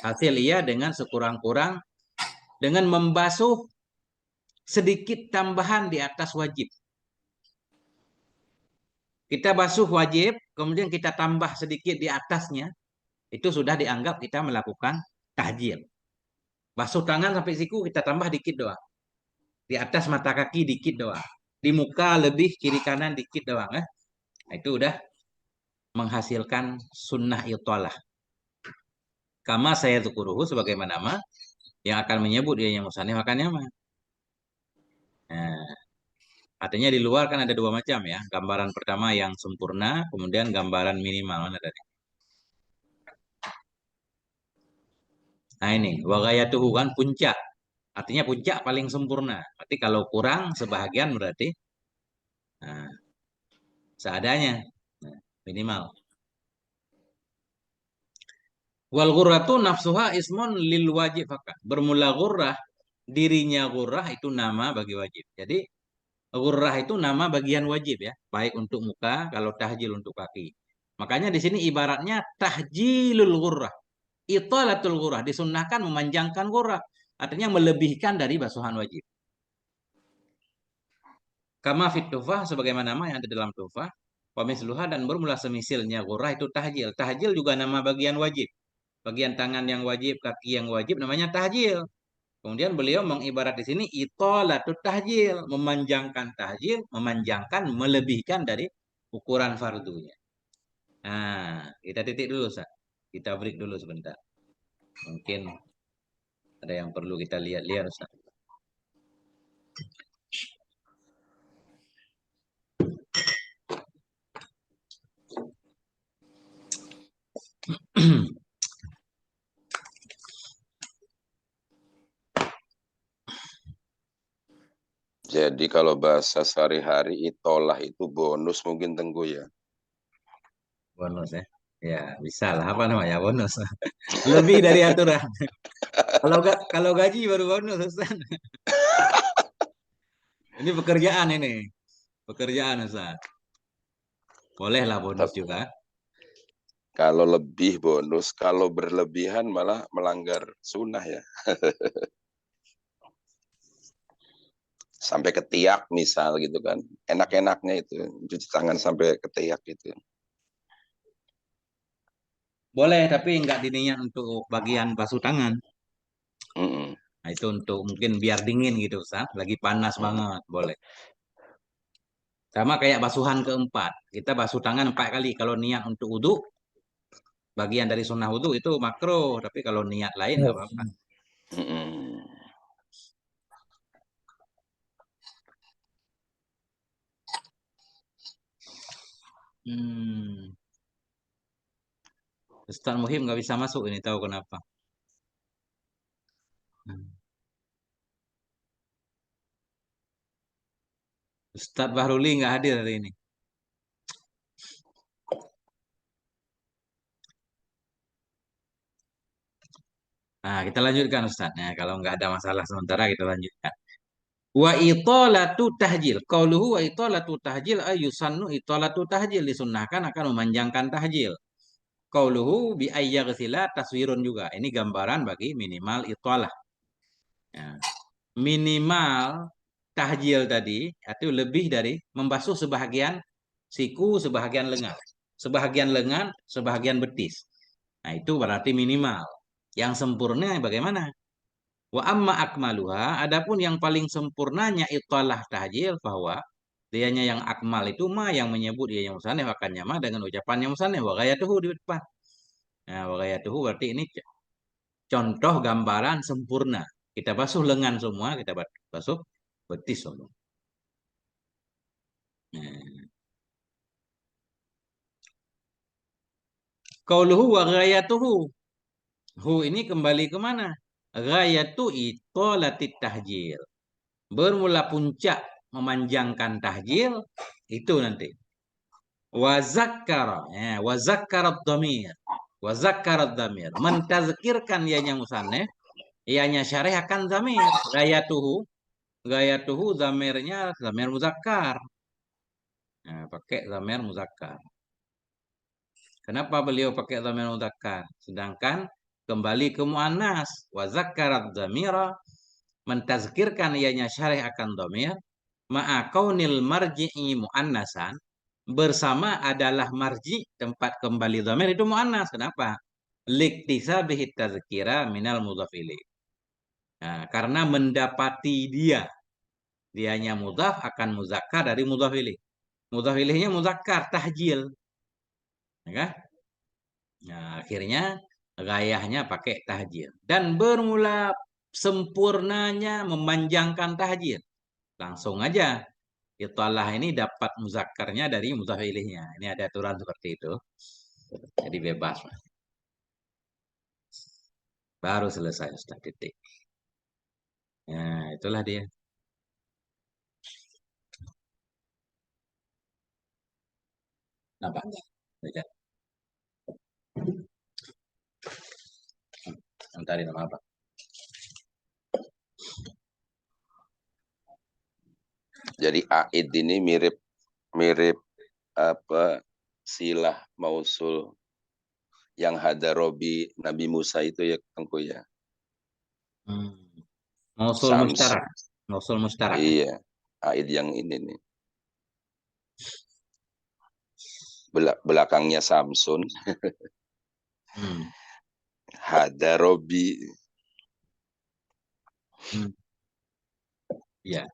Hasil ia dengan sekurang-kurang dengan membasuh sedikit tambahan di atas wajib. Kita basuh wajib, kemudian kita tambah sedikit di atasnya, itu sudah dianggap kita melakukan tahjil. Basuh tangan sampai siku, kita tambah dikit doang. Di atas mata kaki dikit doang. Di muka lebih kiri kanan dikit doang. Nah, itu udah menghasilkan sunnah italah. Kama saya tukuruhu sebagaimana nama yang akan menyebut dia yang musannif akannya mah. Nah, artinya di luar kan ada dua macam ya. Gambaran pertama yang sempurna, kemudian gambaran minimal. Mana tadi? Nah ini, wagayatuhu kan puncak. Artinya puncak paling sempurna. Berarti kalau kurang sebahagian berarti nah, seadanya. Nah, minimal. Wal ghurratu nafsuha ismun lil wajib fakat. Bermula ghurrah, dirinya ghurrah itu nama bagi wajib. Jadi ghurrah itu nama bagian wajib ya, baik untuk muka, kalau tahjil untuk kaki. Makanya di sini ibaratnya tahjilul ghurrah. Italatul ghurrah disunnahkan memanjangkan ghurrah. Artinya melebihkan dari basuhan wajib. Kama fit tufah sebagaimana nama yang ada dalam tufah. Pamisluha dan bermula semisilnya ghurrah itu tahjil. Tahjil juga nama bagian wajib. Bagian tangan yang wajib, kaki yang wajib namanya tahjil. Kemudian beliau mengibarat di sini italatut tahjil, memanjangkan tahjil, memanjangkan, melebihkan dari ukuran fardunya. Nah, kita titik dulu, Ustaz. Kita break dulu sebentar. Mungkin ada yang perlu kita lihat-lihat, Ustaz. Jadi kalau bahasa sehari-hari itolah itu bonus mungkin Tengku ya. Bonus ya. Ya, bisa lah. Apa namanya? Bonus. Lebih dari aturan. Kalau gaji baru bonus, Ustaz. Ini pekerjaan ini. Pekerjaan, Ustaz. Bolehlah bonus Tapi juga. kalau lebih bonus, kalau berlebihan malah melanggar sunnah ya. Sampai ketiak misal gitu kan. Enak-enaknya itu cuci tangan sampai ketiak gitu. Boleh, tapi nggak diniat untuk bagian basuh tangan. Mm-mm. Nah, itu untuk mungkin biar dingin gitu, Ustaz. Lagi panas Mm. banget, boleh. Sama kayak basuhan keempat. Kita basuh tangan 4 kali. Kalau niat untuk wudhu, bagian dari sunnah wudhu itu makro. Tapi kalau niat lain nggak apa-apa. Mm-mm. Hmm. Ustaz Muhim nggak bisa masuk ini, tahu kenapa? Hmm. Ustaz Bahruli nggak hadir hari ini. Nah, kita lanjutkan Ustaz. Nah, kalau nggak ada masalah sementara kita lanjutkan. Wa italatu tahjil. Qauluhu wa italatu tahjil ayusannu italatu tahjil disunnahkan akan memanjangkan tahjil. Qauluhu bi ayyaghsila taswirun juga. Ini gambaran bagi minimal italah. Ya. Minimal tahjil tadi itu lebih dari membasuh sebahagian siku, sebahagian lengan. Sebahagian lengan, sebahagian betis. Nah, itu berarti minimal. Yang sempurna bagaimana? Wa amma akmaluha, adapun yang paling sempurnanya italah tahjil bahwa dianya yang akmal itu mah yang menyebut dia yang musannif akannya mah dengan ucapan yang musannif wa ghayatuhu di depan. Nah, wa ghayatuhu berarti ini contoh gambaran sempurna. Kita basuh lengan semua, kita basuh betis semua. Nah, qauluhu wa ghayatuhu. Hu ini kembali ke mana? Ghayatu itolatit tahjil. Bermula puncak memanjangkan tahjil itu nanti. Wa zakkara, ya, wa zakkarat dhamir. Wa zakkarat dhamir. Mentazkirkan ianya musannif, ianya syarih akan dhamir. Gayatuhu dhamirnya dhamir muzakkar. Nah, pakai dhamir muzakkar. Kenapa beliau pakai dhamir muzakkar? Sedangkan kembali ke muannas. Wa zakkarat dhamira, mentazkirkan ianya syarih akan dhamir. Ma'a kaunil marji'i muannasan, bersama adalah marji tempat kembali dhamir itu muannas. Kenapa? Liktisabihi tazkira minal mudhaf ilaih. Nah, karena mendapati dianya mudhaf akan muzakkar dari mudhaf ilaih. Mudhaf ilaihnya muzakkar tahjil. Ya kan? Nah, akhirnya gayahnya pakai tahjil. Dan bermula sempurnanya memanjangkan tahjil. Langsung aja. Italah ini dapat muzakkarnya dari mudhaf ilaihnya. Ini ada aturan seperti itu. Jadi bebas. Baru selesai Ustaz, titik. Nah, itulah dia. Nampak? Baca. Tadi nama apa? Jadi aid ini mirip apa silah mausul yang hadarobi Nabi Musa itu ya Tengku ya. Mausul Sams. mustarak. Mausul mustarak. Iya, aid yang ini nih. Belakangnya Samsun. Hadarobi. Ya.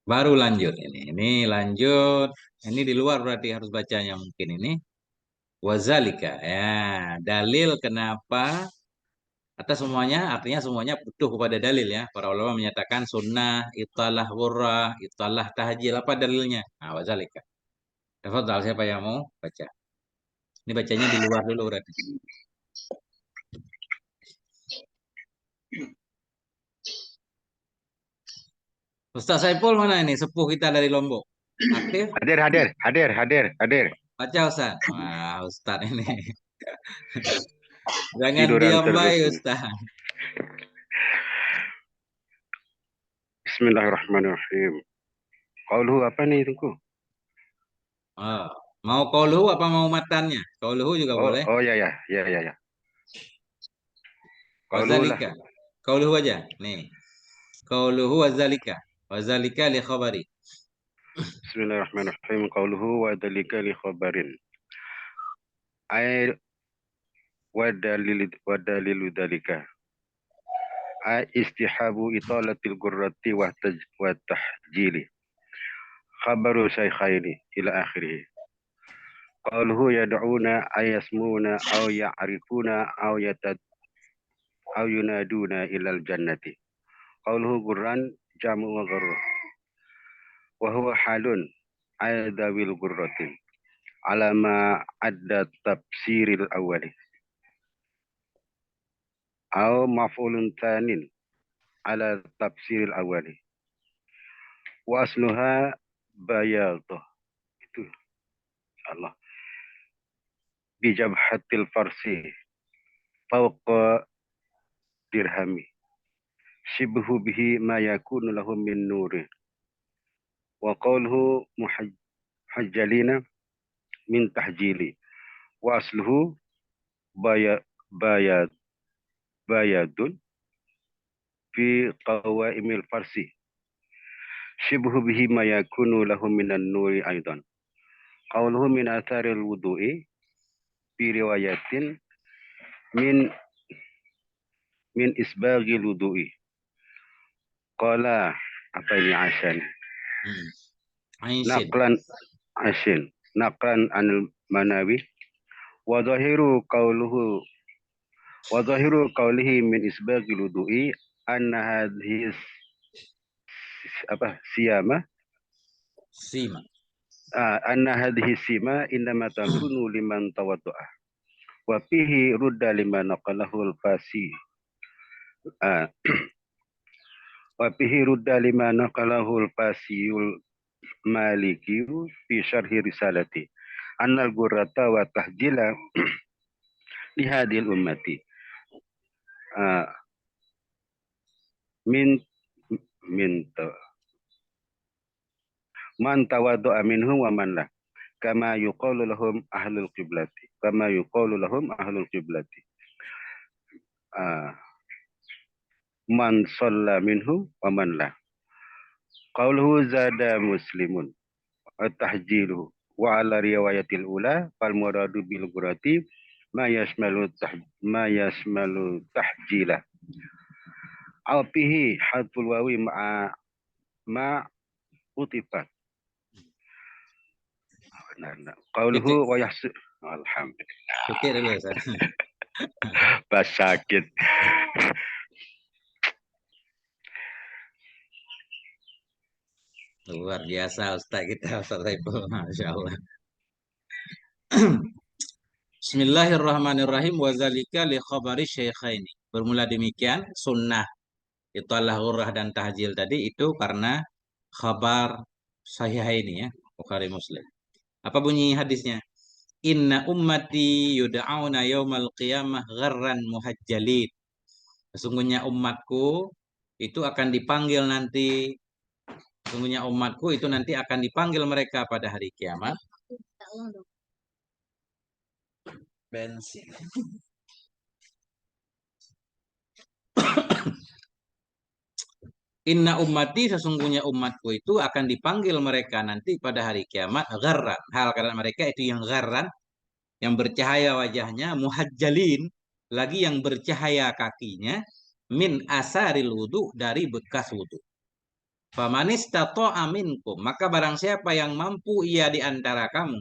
Baru lanjut ini. Ini lanjut. Ini di luar berarti harus bacanya mungkin ini. Wazalika. Ya, dalil kenapa atas semuanya, artinya semuanya butuh kepada dalil ya. Para ulama menyatakan sunnah, italah wurrah, italah tahjil. Apa dalilnya? Nah, wazalika. Tafadhal, siapa yang mau baca? Ini bacanya di luar dulu berarti. Ustaz Saiful mana ini? Sepuh kita dari Lombok. Aktif? Hadir. Baca Ustaz. Wah, Ustaz ini. Jangan Tiduran diam terus baik ini. Ustaz. Bismillahirrahmanirrahim. Qauluhu apa nih Tengku? Oh, mau qauluhu apa mau matannya? Qauluhu juga boleh. Oh ya. Qauluhu lah. Wazalika. Qauluhu aja. Nih. Qauluhu wazalika. Wazalika li khabari. Bismillahirrahmanirrahim. Qauluhu wa dalika li khabarin. Ay wa dalilu dalika. Ay istihabu italatil gurrati wa tahjili. Khabaru shaykhaini ila akhirih. Qauluhu yad'una ayasmuna aw ya'rifuna aw yunaduna ilal jannati. Qauluhu gurran jamu wa gurrah. Wa huwa halun aydawil gurratin. Alama adda tafsiril awali. Aw maf'ulun tanin ala tafsiril awali. Wa asluha bayadh. Itu Allah. Bijabhatil farsi fawqa dirhami. Shibhu bihi ma yakunu lahu min nuri. Wa qawluhu muhajjalina min tahjili. Wa asluhu bayadun fi qawaimil farsi. Shibhu bihi ma yakunu lahu minan nuri aidan. Qawluhu min atharil wudu'i fi riwayatin min isbaghil wudu'i. Qala apa ini Asyan? Naqlan anil Manawi wa zahiru qawlihi min isbaghil wudu'i anna hadhihi sima anna hadhihi sima innama takunu liman tawaddu'a wa fihi rudda liman naqalahu al-fasi wa fihi rudda liman naqalahu al-fasiyul maliki fi syarhi risalati annal gurrata wa tahjila li hadhil ummati min man tawaddu'a minhum wa man la kama yuqalu lahum ahlul qiblati man shalla minhum wa man la qauluhu zada muslimun at-tahjilu wa ala riwayatil ula fal muradu bil gurati ma yashmalu tahjila aw fihi hadful wawi ma utifat. Qauluhu wa yahsu. Alhamdulillah. Titik dulu Ustaz. Pas sakit. Luar biasa Ustaz kita, Ustaz Saiful. Masya Allah. Bismillahirrahmanirrahim. Wazalika li khabari syaikhaini. Bermula demikian, sunnah itulah ghurrah dan tahjil tadi itu karena khabar sahihaini ya, Bukhari Muslim. Apa bunyi hadisnya? Inna ummati yud'auna yaumal qiyamah gharran muhajjalin. Sesungguhnya umatku itu akan dipanggil nanti. Sesungguhnya umatku itu nanti akan dipanggil mereka pada hari kiamat. Bensin. Inna ummati sesungguhnya umatku itu akan dipanggil mereka nanti pada hari kiamat gharran. Hal karena mereka itu yang gharran, yang bercahaya wajahnya, muhajjalin, lagi yang bercahaya kakinya, min asaril wudu, dari bekas wudu. Famanistata'a minkum, maka barang siapa yang mampu ia di antara kamu,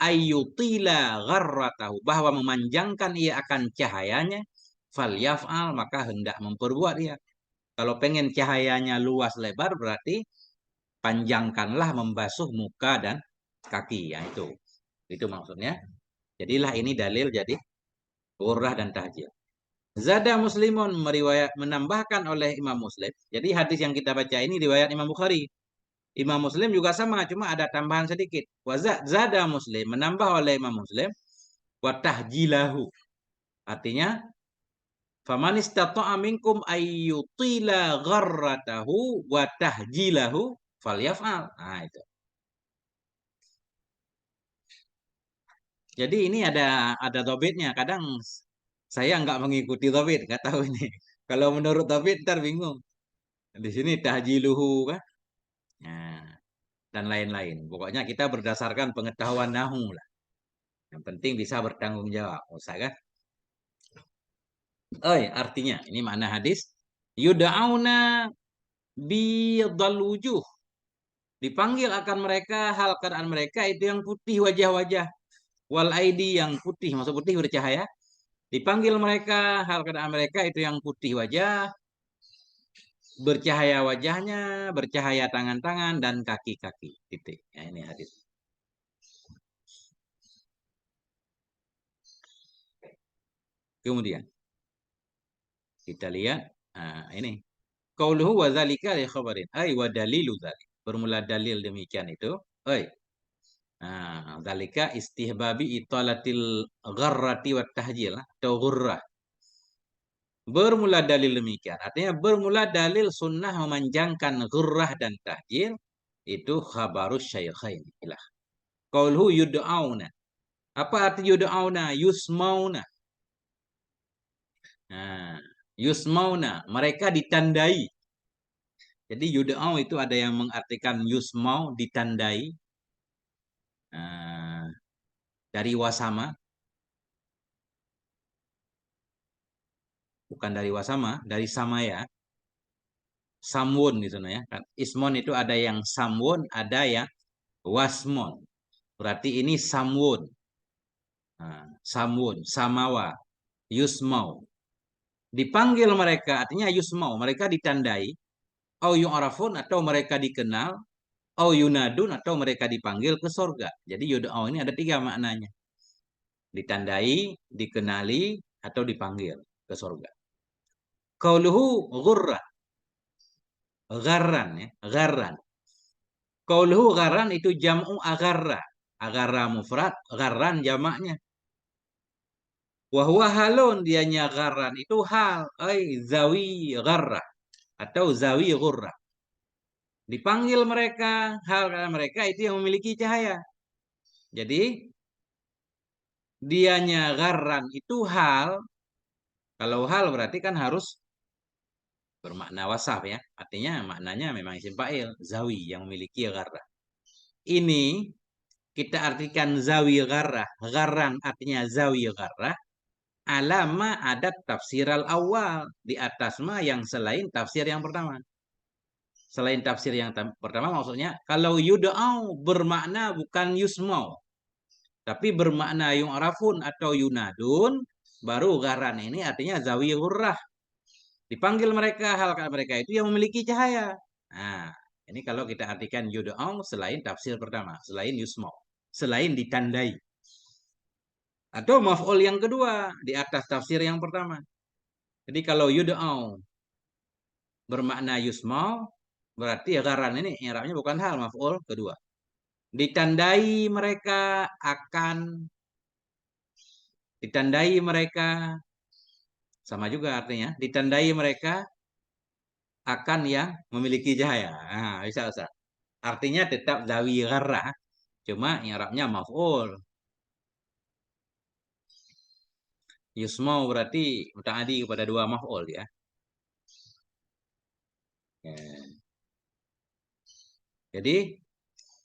ayyutila gharratahu, bahwa memanjangkan ia akan cahayanya, falyaf'al, maka hendak memperbuat ia. Kalau pengen cahayanya luas lebar berarti panjangkanlah membasuh muka dan kaki. Ya itu maksudnya. Jadilah ini dalil jadi ghurrah dan tahjil. Zada Muslimun menambahkan oleh Imam Muslim. Jadi hadis yang kita baca ini riwayat Imam Bukhari. Imam Muslim juga sama, cuma ada tambahan sedikit. Zada Muslim menambah oleh Imam Muslim wa tahjilahu. Artinya faman istata'a minkum ayyutila gharratahu wa tahjilahu falyaf'al. Nah, itu. Jadi ini ada dhabitnya. Kadang saya nggak mengikuti dhabit, nggak tahu ini. Kalau menurut dhabit ntar bingung. Di sini tahjiluhu kan. Nah, dan lain-lain. Pokoknya kita berdasarkan pengetahuan nahu lah. Yang penting bisa bertanggung jawab. Usah kan? Artinya ini makna hadis. Yuda'auna bidhal wujuh. Dipanggil akan mereka hal keadaan mereka itu yang putih wajah-wajah. Wal aidi, yang putih, maksud putih bercahaya. Dipanggil mereka hal keadaan mereka itu yang putih wajah, bercahaya wajahnya, bercahaya tangan-tangan dan kaki-kaki. Titik. Ya, ini hadis. Kemudian kita lihat ini. Qauluhu wa dzalika li khabarin. Wa dalilu dzalik. Bermula dalil demikian itu. Dzalika istihbabi italatil gharrati wat tahjil atau ghurrah. Bermula dalil demikian. Artinya bermula dalil sunnah memanjangkan ghurrah dan tahjil itu khabarus syaikhain. Qauluhu yud'auna. Apa arti yud'auna? Yusmauna. Yusmauna, mereka ditandai. Jadi yud'au itu ada yang mengartikan yusmau, ditandai. Dari wasama. Bukan dari wasama, dari samaya. Samwun di sana ya. Ismon itu ada yang samwun, ada yang wasmon. Berarti ini samwun. Samwun, samawa, yusmau. Dipanggil mereka, artinya yusmau, mereka ditandai. Au yu'rafun, atau mereka dikenal. au yunadun atau mereka dipanggil ke sorga. Jadi yud'au ini ada 3 maknanya. Ditandai, dikenali, atau dipanggil ke sorga. Qauluhu ghurra. Gharran ya, gharran. Qauluhu gharran itu jam'u agharra. Agharra mufrad, gharran jamaknya. Wahwa halun dianya gharran itu hal, zawi gharra atau zawi ghurra. Dipanggil mereka, hal karena mereka itu yang memiliki cahaya. Jadi dianya gharran itu hal. Kalau hal berarti kan harus bermakna wasaf ya. Artinya maknanya memang isim fa'il, zawi yang memiliki gharra. Ini kita artikan zawi gharrah. Gharran artinya zawi gharrah. Alama adat tafsir al-awwal. Di atas mah yang selain tafsir yang pertama. Selain tafsir yang pertama maksudnya kalau yud'au bermakna bukan yusmau. Tapi bermakna yu'rafun atau yunadun. Baru gharran ini artinya zawi gharrah. Dipanggil mereka, hal mereka itu yang memiliki cahaya. Nah, ini kalau kita artikan yud'au selain tafsir pertama. Selain yusmau. Selain ditandai. Atau maf'ul yang kedua di atas tafsir yang pertama. Jadi kalau yud'au bermakna yusmau, berarti gharan ini i'rabnya bukan hal, maf'ul kedua. Ditandai mereka akan, ditandai mereka, sama juga artinya, ditandai mereka akan yang memiliki cahaya. Nah, bisa. Artinya tetap zawi gharrah, cuma i'rabnya maf'ul. Yusmau berarti muta'adi kepada 2 maf'ul ya. Jadi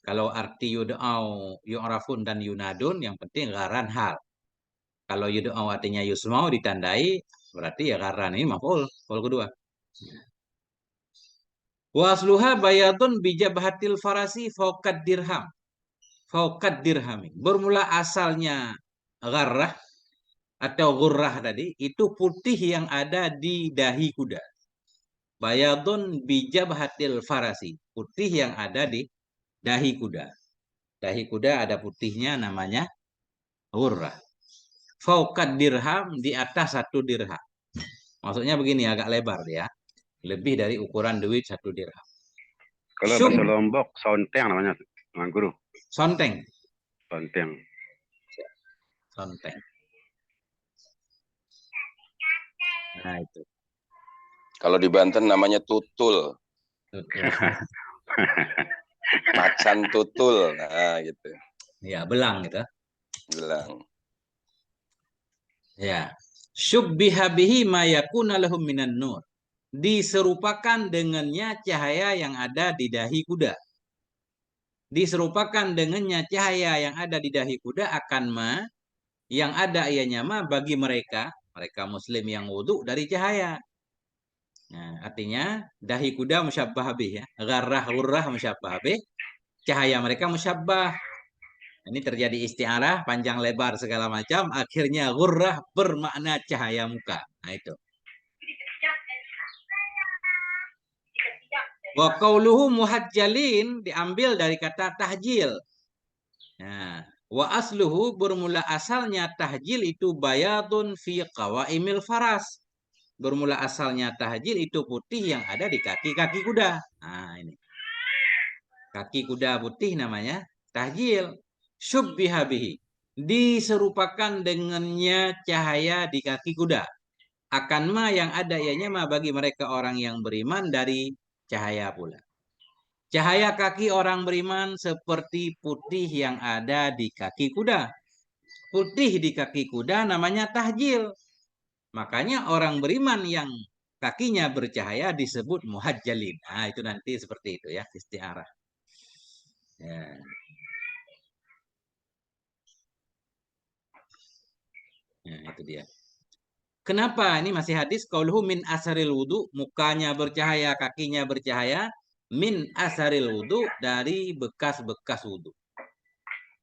kalau arti yud'au, yu'rafun dan yunadun yang penting gharan hal. Kalau yud'au artinya yusmau ditandai berarti ya gharan ini maf'ul kedua. Wa asluha bayadun bijabhatil farasi fauqad dirham. Fauqad dirhami. Bermula asalnya gharrah atau ghurrah tadi itu putih yang ada di dahi kuda. Bayadun bijabhatil farasi, putih yang ada di dahi kuda. Dahi kuda ada putihnya namanya ghurrah. Fauqad dirham di atas 1 dirham. Maksudnya begini agak lebar ya. Lebih dari ukuran duit 1 dirham. Kalau bahasa Lombok, sonteng namanya, Guru. Sonteng. Sonteng. Sonteng. Nah itu. Kalau di Banten namanya tutul. Tutul. Macan tutul. Nah gitu. Ya, belang gitu. Belang. Ya. Syubbiha bihi ma yakuna lahum minan nur. Diserupakan dengannya cahaya yang ada di dahi kuda. Diserupakan dengannya cahaya yang ada di dahi kuda akan yang ada ianya bagi mereka muslim yang wudhu dari cahaya. Nah, artinya dahi kuda musyabbah bih ya. Gharrah ghurrah musyabbah bih. Cahaya mereka musyabbah. Ini terjadi isti'arah panjang lebar segala macam. Akhirnya ghurrah bermakna cahaya muka. Nah itu. Wa qauluhu muhajjalin diambil dari kata tahjil. Nah, wa asluhu bermula asalnya tahjil itu bayadun fi qawaimil faras. Bermula asalnya tahjil itu putih yang ada di kaki-kaki kuda. Nah, ini. Kaki kuda putih namanya tahjil. Syubbiha bihi. Diserupakan dengannya cahaya di kaki kuda. Akan yang ada ianya bagi mereka orang yang beriman dari cahaya pula. Cahaya kaki orang beriman seperti putih yang ada di kaki kuda. Putih di kaki kuda namanya tahjil. Makanya orang beriman yang kakinya bercahaya disebut muhajjalin. Nah, itu nanti seperti itu ya, isti'arah. Ya. Nah, itu dia. Kenapa? Ini masih hadis. Qauluhu min asaril wudu. Mukanya bercahaya, kakinya bercahaya. Min asaril wudu. Dari bekas-bekas wudu.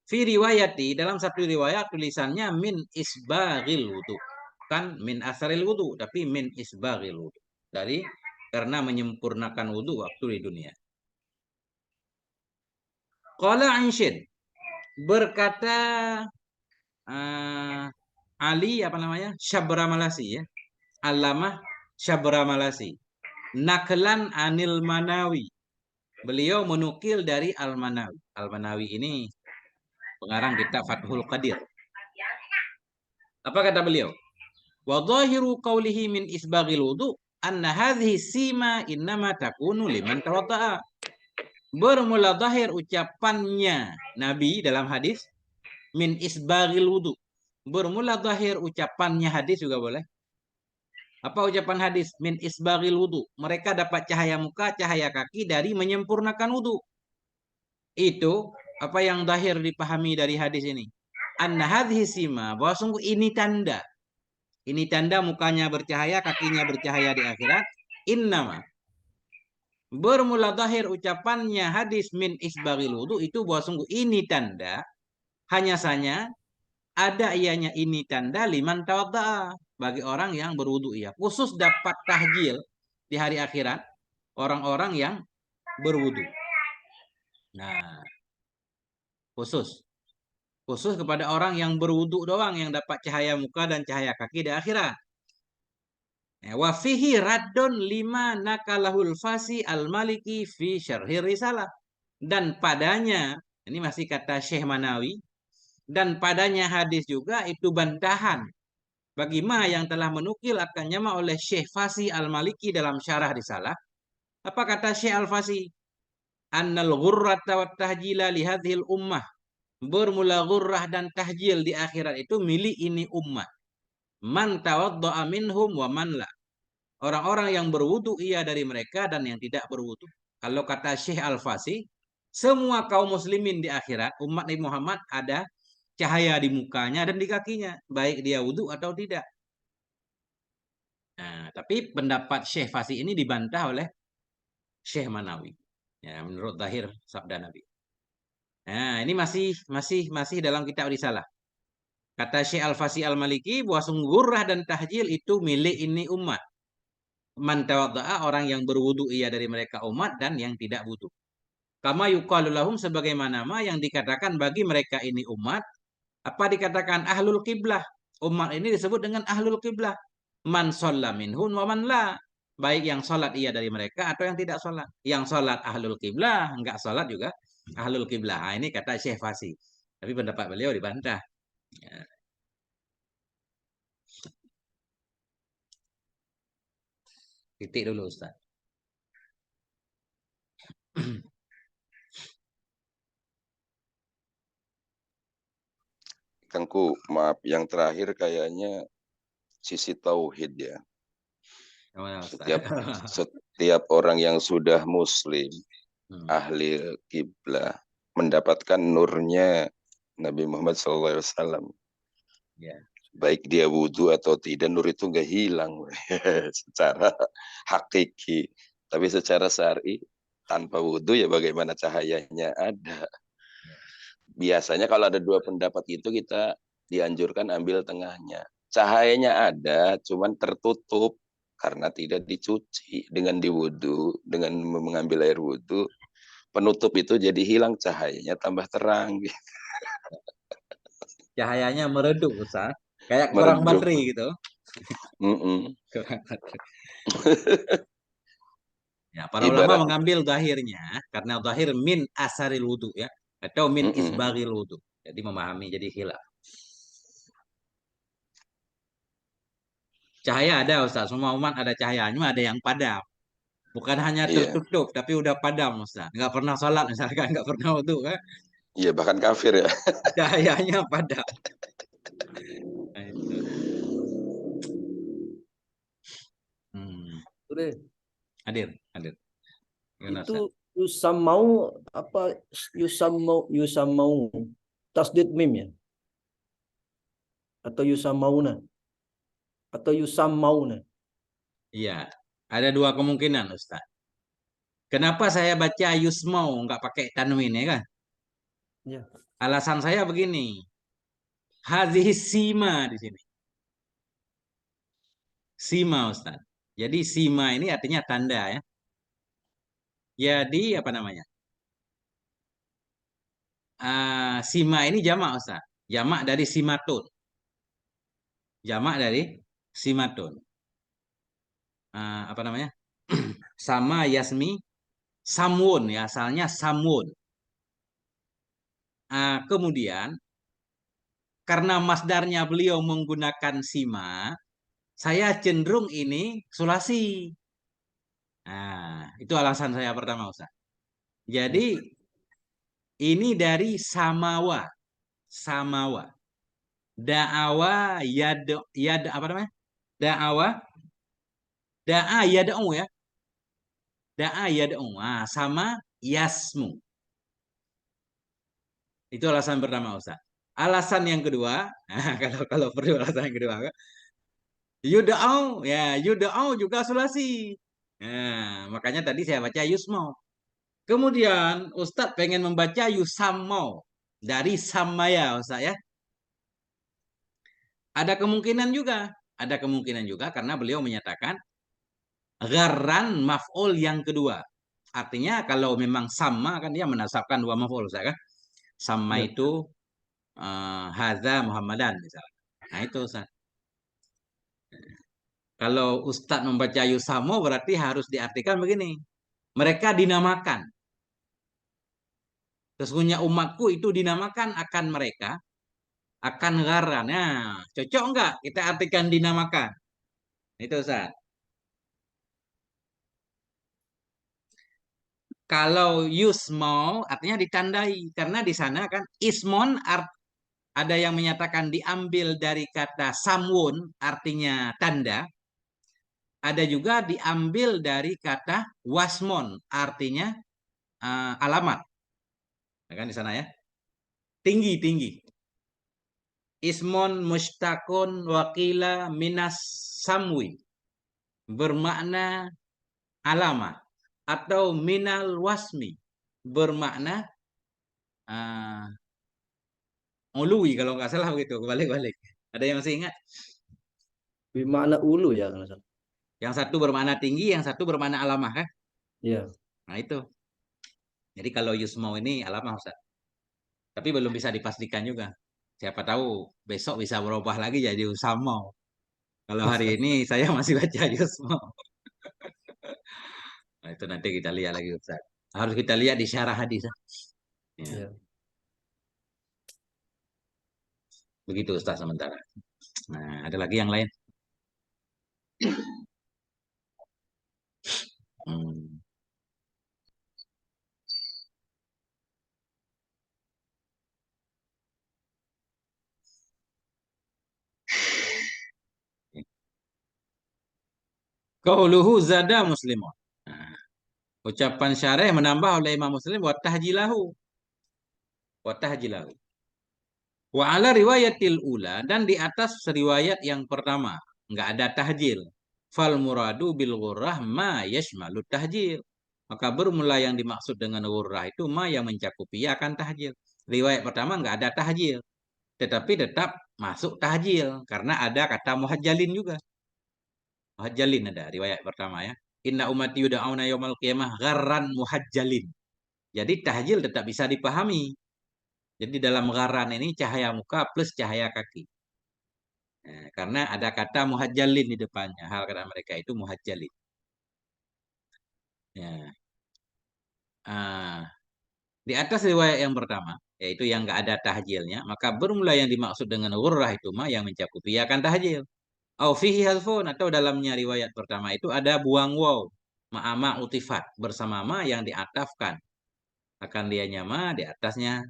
Fi riwayati. Dalam satu riwayat tulisannya min isbaghil wudu. Kan min asaril wudu. Tapi min isbaghil wudu. Dari karena menyempurnakan wudu waktu di dunia. Qala Ansyid, berkata Ali apa namanya? Syabramalasi ya. Allamah Syabramalasi. Naklan anil Manawi. Beliau menukil dari Al-Manawi. Al-Manawi ini pengarang kitab Fathul Qadir. Apa kata beliau? Wa dhahiru qawlihi min isbaghil wudu anna hadhihi sima innama takunu liman tawadda'a. Bermula zahir ucapannya Nabi dalam hadis min isbaghil wudu. Bermula zahir ucapannya hadis juga boleh. Apa ucapan hadis? Min isbaghil wudu. Mereka dapat cahaya muka, cahaya kaki dari menyempurnakan wudu. Itu apa yang zahir dipahami dari hadis ini. Anna hadhihi sima, bahwa sungguh ini tanda. Ini tanda mukanya bercahaya, kakinya bercahaya di akhirat. Innama. Bermula zahir ucapannya hadis min isbaghil wudu itu bahwa sungguh ini tanda. Hanya saja ada ianya ini tanda liman tawadda'a. Bagi orang yang berwudu ia. Khusus dapat tahjil di hari akhirat. Orang-orang yang berwudu. Nah, khusus. Khusus kepada orang yang berwudu doang yang dapat cahaya muka dan cahaya kaki di akhirat. Wa fihi raddun lima nakalahul fasi al-maliki fi syarhi risalah. Dan padanya, ini masih kata Syekh Manawi, dan padanya hadis juga itu bantahan bagi ma yang telah menukil akannya ma oleh Syekh Fasi al-Maliki dalam syarah risalah. Apa kata Syekh al-Fasi? Annal ghurrata wat tahjila li hadhil ummah. Bermula ghurrah dan tahjil di akhirat itu milik ini ummah. Man tawadda'a minhum wa man la. Orang-orang yang berwudu ia dari mereka dan yang tidak berwudu. Kalau kata Syekh Al-Fasi, semua kaum muslimin di akhirat, umat Nabi Muhammad ada cahaya di mukanya dan di kakinya, baik dia wudu atau tidak. Nah, tapi pendapat Syekh Fasi ini dibantah oleh Syekh Manawi. Ya, menurut zahir sabda Nabi. Nah, ini masih dalam kitab risalah. Kata Syekh Al-Fasi Al-Maliki bahwa sunggurah dan tahjil itu milik ini umat. Man tawadda'a, orang yang berwudu ia dari mereka umat dan yang tidak wudu. Kama yuqalu lahum, sebagaimana yang dikatakan bagi mereka ini umat. Apa dikatakan? Ahlul qiblah. Umat ini disebut dengan ahlul qiblah. Man shalla minhum wa man la. Baik yang sholat ia dari mereka atau yang tidak sholat. Yang sholat ahlul qiblah, enggak sholat juga ahlul qiblah. Nah, ini kata Syekh Fasi. Tapi pendapat beliau dibantah. Ya. Titik dulu Ustaz. Kangku, maaf, yang terakhir kayaknya sisi tauhid ya. Setiap orang yang sudah muslim, ahli kiblah, mendapatkan nurnya Nabi Muhammad SAW. Ya. Baik dia wudhu atau tidak, nur itu nggak hilang secara hakiki. Tapi secara syar'i, tanpa wudhu ya bagaimana cahayanya ada. Biasanya kalau ada dua pendapat itu kita dianjurkan ambil tengahnya. Cahayanya ada, cuman tertutup karena tidak dicuci. Dengan diwudu, dengan mengambil air wudu, penutup itu jadi hilang, cahayanya tambah terang. Cahayanya meredup Ustaz. Kayak kurang baterai gitu. Kurang baterai. Ya, para ulama mengambil zahirnya karena zahir min asaril wudu ya, atau min isbaghil wudu. Jadi memahami jadi khilaf. Cahaya ada Ustaz, semua umat ada cahayanya, ada yang padam. Bukan hanya tertutup, tapi udah padam Ustaz. Nggak pernah sholat misalkan, nggak pernah wudu kan. Iya, bahkan kafir ya. Cahayanya padam. Nah, itu. Hadir. Itu yusamau apa yusamau tasdid mim ya? Atau yusamauna? Atau yusamauna? Iya, ada dua kemungkinan Ustaz. Kenapa saya baca yusmau nggak pakai tanwin ya kan? Ya. Alasan saya begini. Hadhihi sima di sini. Sima Ustaz. Jadi sima ini artinya tanda ya. Jadi apa namanya? sima ini jamak Ustaz. Jamak dari simatun. Jamak dari simatun. Apa namanya? Sama yasmi samun ya, asalnya samun. Kemudian karena masdarnya beliau menggunakan sima, saya cenderung ini sulasi. Itu alasan saya pertama Ustaz. Jadi ini dari samawa. Samawa. Da'awa yad apa namanya? Da'awa da'a yad'u ya. Da'a yad'u. Sama yasmu. Itu alasan pertama Ustaz. Alasan yang kedua, kalau perlu alasan yang kedua, yud'au ya, yud'au juga sulasi. Nah, makanya tadi saya baca yusmau. Kemudian Ustadz pengen membaca yusammau dari samaya Ustadz ya. Ada kemungkinan juga karena beliau menyatakan gharran maf'ul yang kedua. Artinya kalau memang sama kan dia menasabkan dua maf'ul Ustadz kan. Sama itu hadza Muhammadan misalnya. Nah itu Ustadz. Kalau Ustadz membaca yusammau berarti harus diartikan begini. Mereka dinamakan. Sesungguhnya umatku itu dinamakan akan mereka, akan gharan. Nah, cocok enggak kita artikan dinamakan? Itu Ustaz. Kalau yusmau artinya ditandai. Karena di sana kan ismon ada yang menyatakan diambil dari kata samwun artinya tanda. Ada juga diambil dari kata wasmon artinya alamat. Nah, kan di sana ya. Tinggi. Ismon mustakun wakila minas samwi. Bermakna alamat. Atau minal wasmi. Bermakna ului kalau nggak salah begitu. Balik-balik. Ada yang masih ingat? Bermakna ulu ya kalau salah. Yang satu bermakna tinggi, yang satu bermakna alamah kan? Iya. Nah itu. Jadi kalau yusmau ini alamah Ustaz. Tapi belum bisa dipastikan juga. Siapa tahu besok bisa berubah lagi jadi usamau. Kalau hari ini saya masih baca yusmau. Nah, itu nanti kita lihat lagi Ustaz. Harus kita lihat di syarah hadis. Ya. Iya. Begitu Ustaz sementara. Nah, ada lagi yang lain. Qauluhu zada muslimun. Nah, ucapan syarih menambah oleh Imam Muslim wa tahjilahu. Wa tahjilahu. Wa ala riwayatil ula dan di atas riwayat yang pertama enggak ada tahjil. Fal muradu bil ghurrah ma yashmalu tahjil. Maka bermula yang dimaksud dengan ghurrah itu ma yang mencakupi akan tahjil. Riwayat pertama enggak ada tahjil. Tetapi tetap masuk tahjil karena ada kata muhajjalin juga. Muhajjalin ada riwayat pertama ya. Inna ummati yud'auna yaumal qiyamah gharran muhajjalin. Jadi tahjil tetap bisa dipahami. Jadi dalam gharan ini cahaya muka plus cahaya kaki. Nah, karena ada kata muhajjalin di depannya. Hal kata mereka itu muhajjalin. Ya. Di atas riwayat yang pertama, yaitu yang nggak ada tahjilnya, maka bermula yang dimaksud dengan ghurrah itu mah yang mencakupi akan tahjil. Au fihi halfun atau dalamnya riwayat pertama itu ada buang waw. Ma'ama utifat bersama ma yang diatafkan. Akan dia nyama di atasnya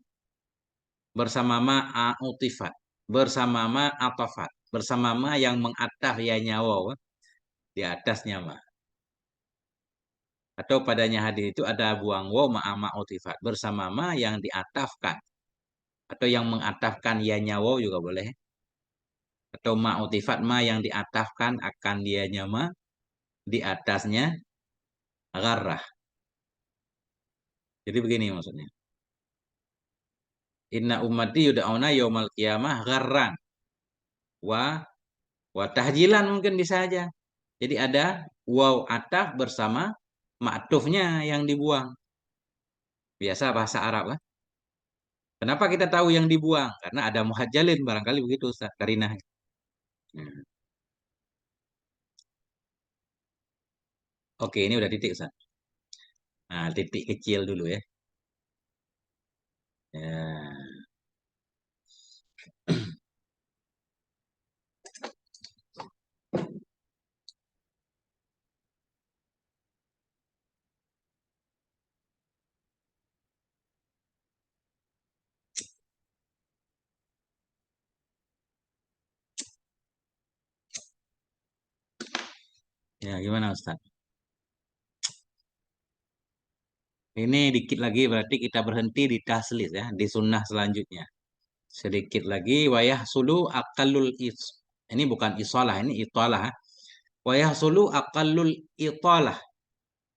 bersama ma utifat. Bersama ma atafat. Bersama ma yang mengataf ya nyawa di atasnya ma. Atau padanya hadis itu ada buang waw ma'ama utifat. Bersama ma yang diatafkan. Atau yang mengatafkan ya nyawa juga boleh. Atau ma'utifat ma yang diatafkan akan dia nyama di atasnya gharrah. Jadi begini maksudnya. Inna ummati yud'auna yaumal qiyamah gharran. Wa tahjilan mungkin bisa aja. Jadi ada waw ataf bersama ma'tufnya yang dibuang. Biasa bahasa Arab kan? Kenapa kita tahu yang dibuang? Karena ada muhajjalin, barangkali begitu Ustaz, karinah. Nah, oke, ini udah titik Ustaz. Nah, titik kecil dulu ya. Ya, ya gimana Ustaz? Ini dikit lagi berarti kita berhenti di taslis ya, di sunnah selanjutnya. Sedikit lagi wayah sulu akalul is. Ini bukan isolah, ini italah. Wayah sulu akalul italah.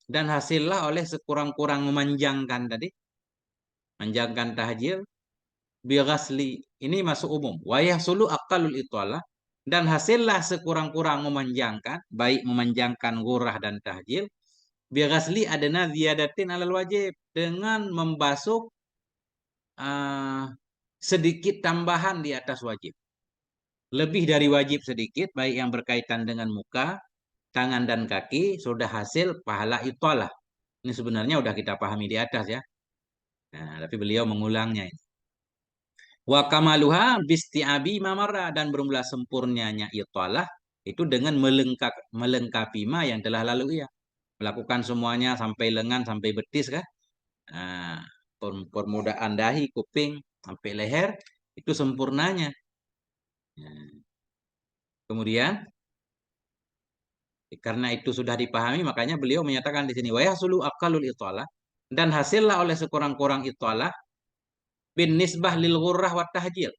Dan hasillah oleh sekurang-kurang memanjangkan tadi. Manjangkan tahjil. Bighasli. Ini masuk umum. Wayah sulu akalul italah. Dan hasillah sekurang-kurang memanjangkan. Baik memanjangkan gurah dan tahjil. Bighasli adana ziyadatin alal wajib. Dengan membasuh sedikit tambahan di atas wajib. Lebih dari wajib sedikit, baik yang berkaitan dengan muka, tangan dan kaki, sudah hasil pahala italah. Ini sebenarnya sudah kita pahami di atas ya. Nah, tapi beliau mengulangnya ini. Wa kamaluha bisti'abi mamara, dan bermula sempurnanya italah itu dengan melengkapi ma yang telah lalu ya. Melakukan semuanya sampai lengan, sampai betis kan. Nah, permudahan dahi, kuping, sampai leher, itu sempurnanya. Nah, kemudian karena itu sudah dipahami, makanya beliau menyatakan di sini wa yahsulu aqallul italah, dan hasillah oleh sekurang-kurang italah bin nisbah lil ghurrah wa tahjil.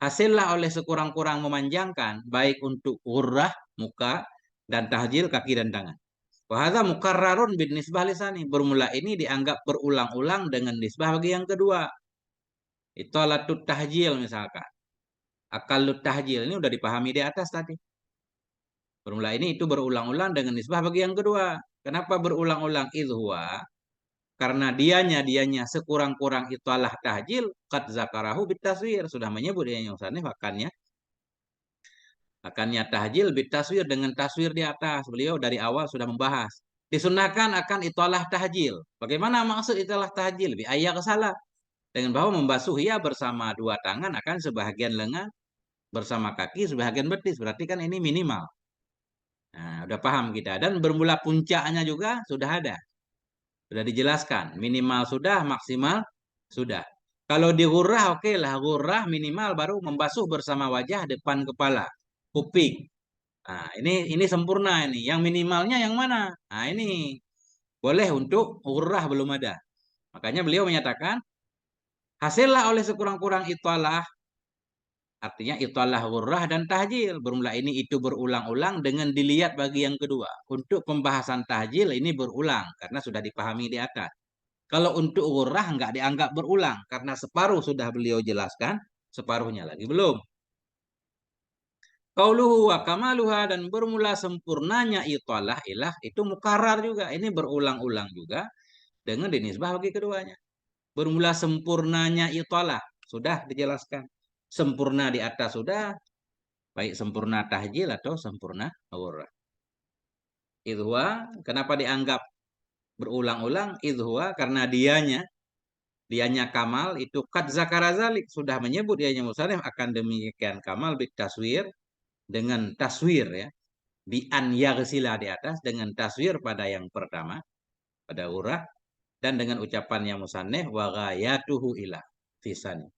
Hasillah oleh sekurang-kurang memanjangkan baik untuk ghurrah muka dan tahjil kaki dan tangan. Wa hadza mukarrarun bin nisbah lisani. Bermula ini dianggap berulang-ulang dengan nisbah bagi yang kedua. Italatut tahjil misalkan. Aqallut tahjil ini udah dipahami di atas tadi. Bermula ini itu berulang-ulang dengan nisbah bagi yang kedua. Kenapa berulang-ulang? Idhuwa. Karena dianya sekurang-kurang italah tahjil. Qad zakarahu bitaswir. Sudah menyebut dianya usanif akannya tahjil bitaswir dengan taswir di atas. Beliau dari awal sudah membahas. Disunahkan akan italah tahjil. Bagaimana maksud italah tahjil? Bi ayat salah. Dengan bahwa membasuh ia bersama dua tangan akan sebahagian lengan. Bersama kaki sebahagian betis. Berarti kan ini minimal. Nah, udah paham kita. Dan bermula puncaknya juga sudah ada. Sudah dijelaskan. Minimal sudah, maksimal sudah. Kalau di ghurrah, oke lah. Ghurrah minimal baru membasuh bersama wajah depan kepala. Kuping. Nah, ini sempurna ini. Yang minimalnya yang mana? Nah, ini. Boleh untuk ghurrah belum ada. Makanya beliau menyatakan, hasillah oleh sekurang-kurang italah. Artinya italah ghurrah dan tahjil. Bermula ini itu berulang-ulang dengan dilihat bagi yang kedua. Untuk pembahasan tahjil ini berulang. Karena sudah dipahami di atas. Kalau untuk ghurrah nggak dianggap berulang. Karena separuh sudah beliau jelaskan. Separuhnya lagi belum. Qauluhu wa kamaluha, dan bermula sempurnanya italah ilah. Itu mukarrar juga. Ini berulang-ulang juga. Dengan dinisbah bagi keduanya. Bermula sempurnanya italah. Sudah dijelaskan. Sempurna di atas sudah, baik sempurna tahjil atau sempurna ghurrah. Idhuwa, kenapa dianggap berulang-ulang? Idhuwa, karena dianya kamal itu qad zakara zalik, sudah menyebut dianya musannif akan demikian kamal bit taswir, dengan taswir ya. Bi an yaghsila di atas, dengan taswir pada yang pertama, pada ghurrah, dan dengan ucapannya musannif wa ghayatuhu ila fisani.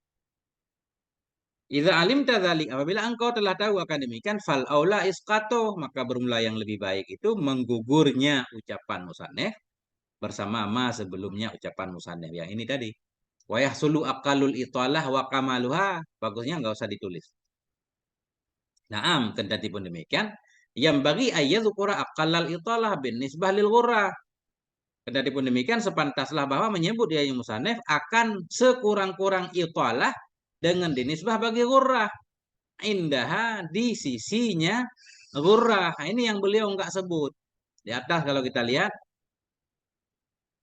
Idza alimta dzalik, apabila engkau telah tahu akan demikian, fal aula isqatu, maka bermula yang lebih baik itu menggugurnya ucapan musannif bersama ma sebelumnya ucapan musannif yang ini tadi. Wa yahsulu aqallul italah wa kamaluha, bagusnya enggak usah ditulis. Naam, kendati pun demikian, yang bagi ayyadzkura aqallal italah bin nisbah lil ghurrah. Kendati pun demikian, sepantaslah bahwa menyebut dia yang musannif akan sekurang-kurang italah dengan dinisbah bagi ghurrah. Indah di sisinya ghurrah. Nah, ini yang beliau enggak sebut. Di atas kalau kita lihat,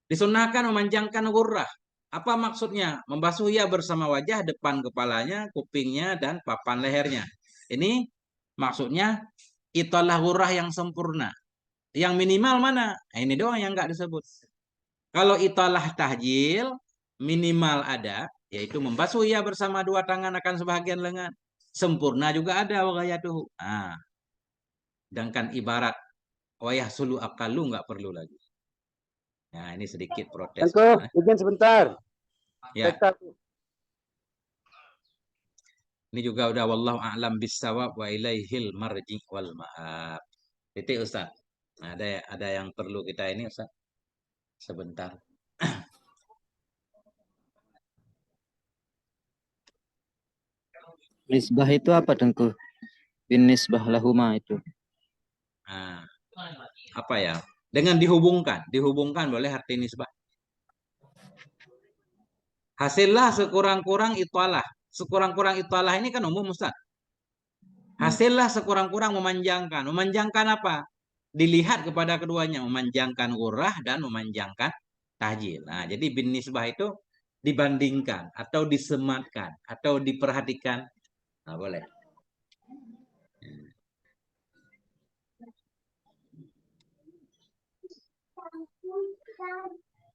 disunahkan memanjangkan ghurrah. Apa maksudnya? Membasuh ia bersama wajah, depan kepalanya, kupingnya, dan papan lehernya. Ini maksudnya italah ghurrah yang sempurna. Yang minimal mana? Nah, ini doang yang nggak disebut. Kalau italah tahjil, minimal ada, yaitu membasuh ia bersama dua tangan akan sebahagian lengan. Sempurna juga ada wagayatuhu. Nah, sedangkan ibarat wayah sulu akalu nggak perlu lagi. Nah, ini sedikit protes. Tengku, izin sebentar. Ya, Pesta. ini juga udah wallahu a'lam bissawab wa ilaihil marji wal ma'ab. Titik Ustaz. Nah, ada yang perlu kita ini Ustaz. Sebentar. Nisbah itu apa Tengku? Bin nisbah lahuma itu. Nah, apa ya? Dengan dihubungkan boleh arti nisbah. Hasillah sekurang-kurang italah. Sekurang-kurang italah ini kan umum Ustaz. Hasillah sekurang-kurang memanjangkan. Memanjangkan apa? Dilihat kepada keduanya, memanjangkan ghurrah dan memanjangkan tahjil. Nah, jadi bin nisbah itu dibandingkan atau disematkan atau diperhatikan. Nah, boleh.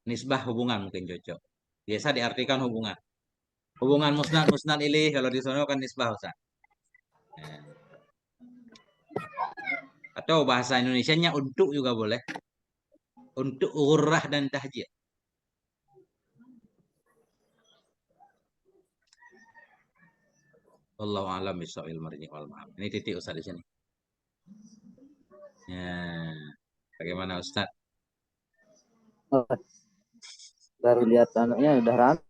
Nisbah hubungan mungkin cocok. Biasa diartikan hubungan. Hubungan musnad ilih kalau di sana kan nisbah Ustaz. Nah. Atau bahasa Indonesianya untuk juga boleh. Untuk ghurrah dan tahjil. Wallahu a'lam bishawil marji wal ma'ab. Ini titik Ustaz di sini. Ya. Bagaimana Ustaz? Baru lihat anaknya udah rame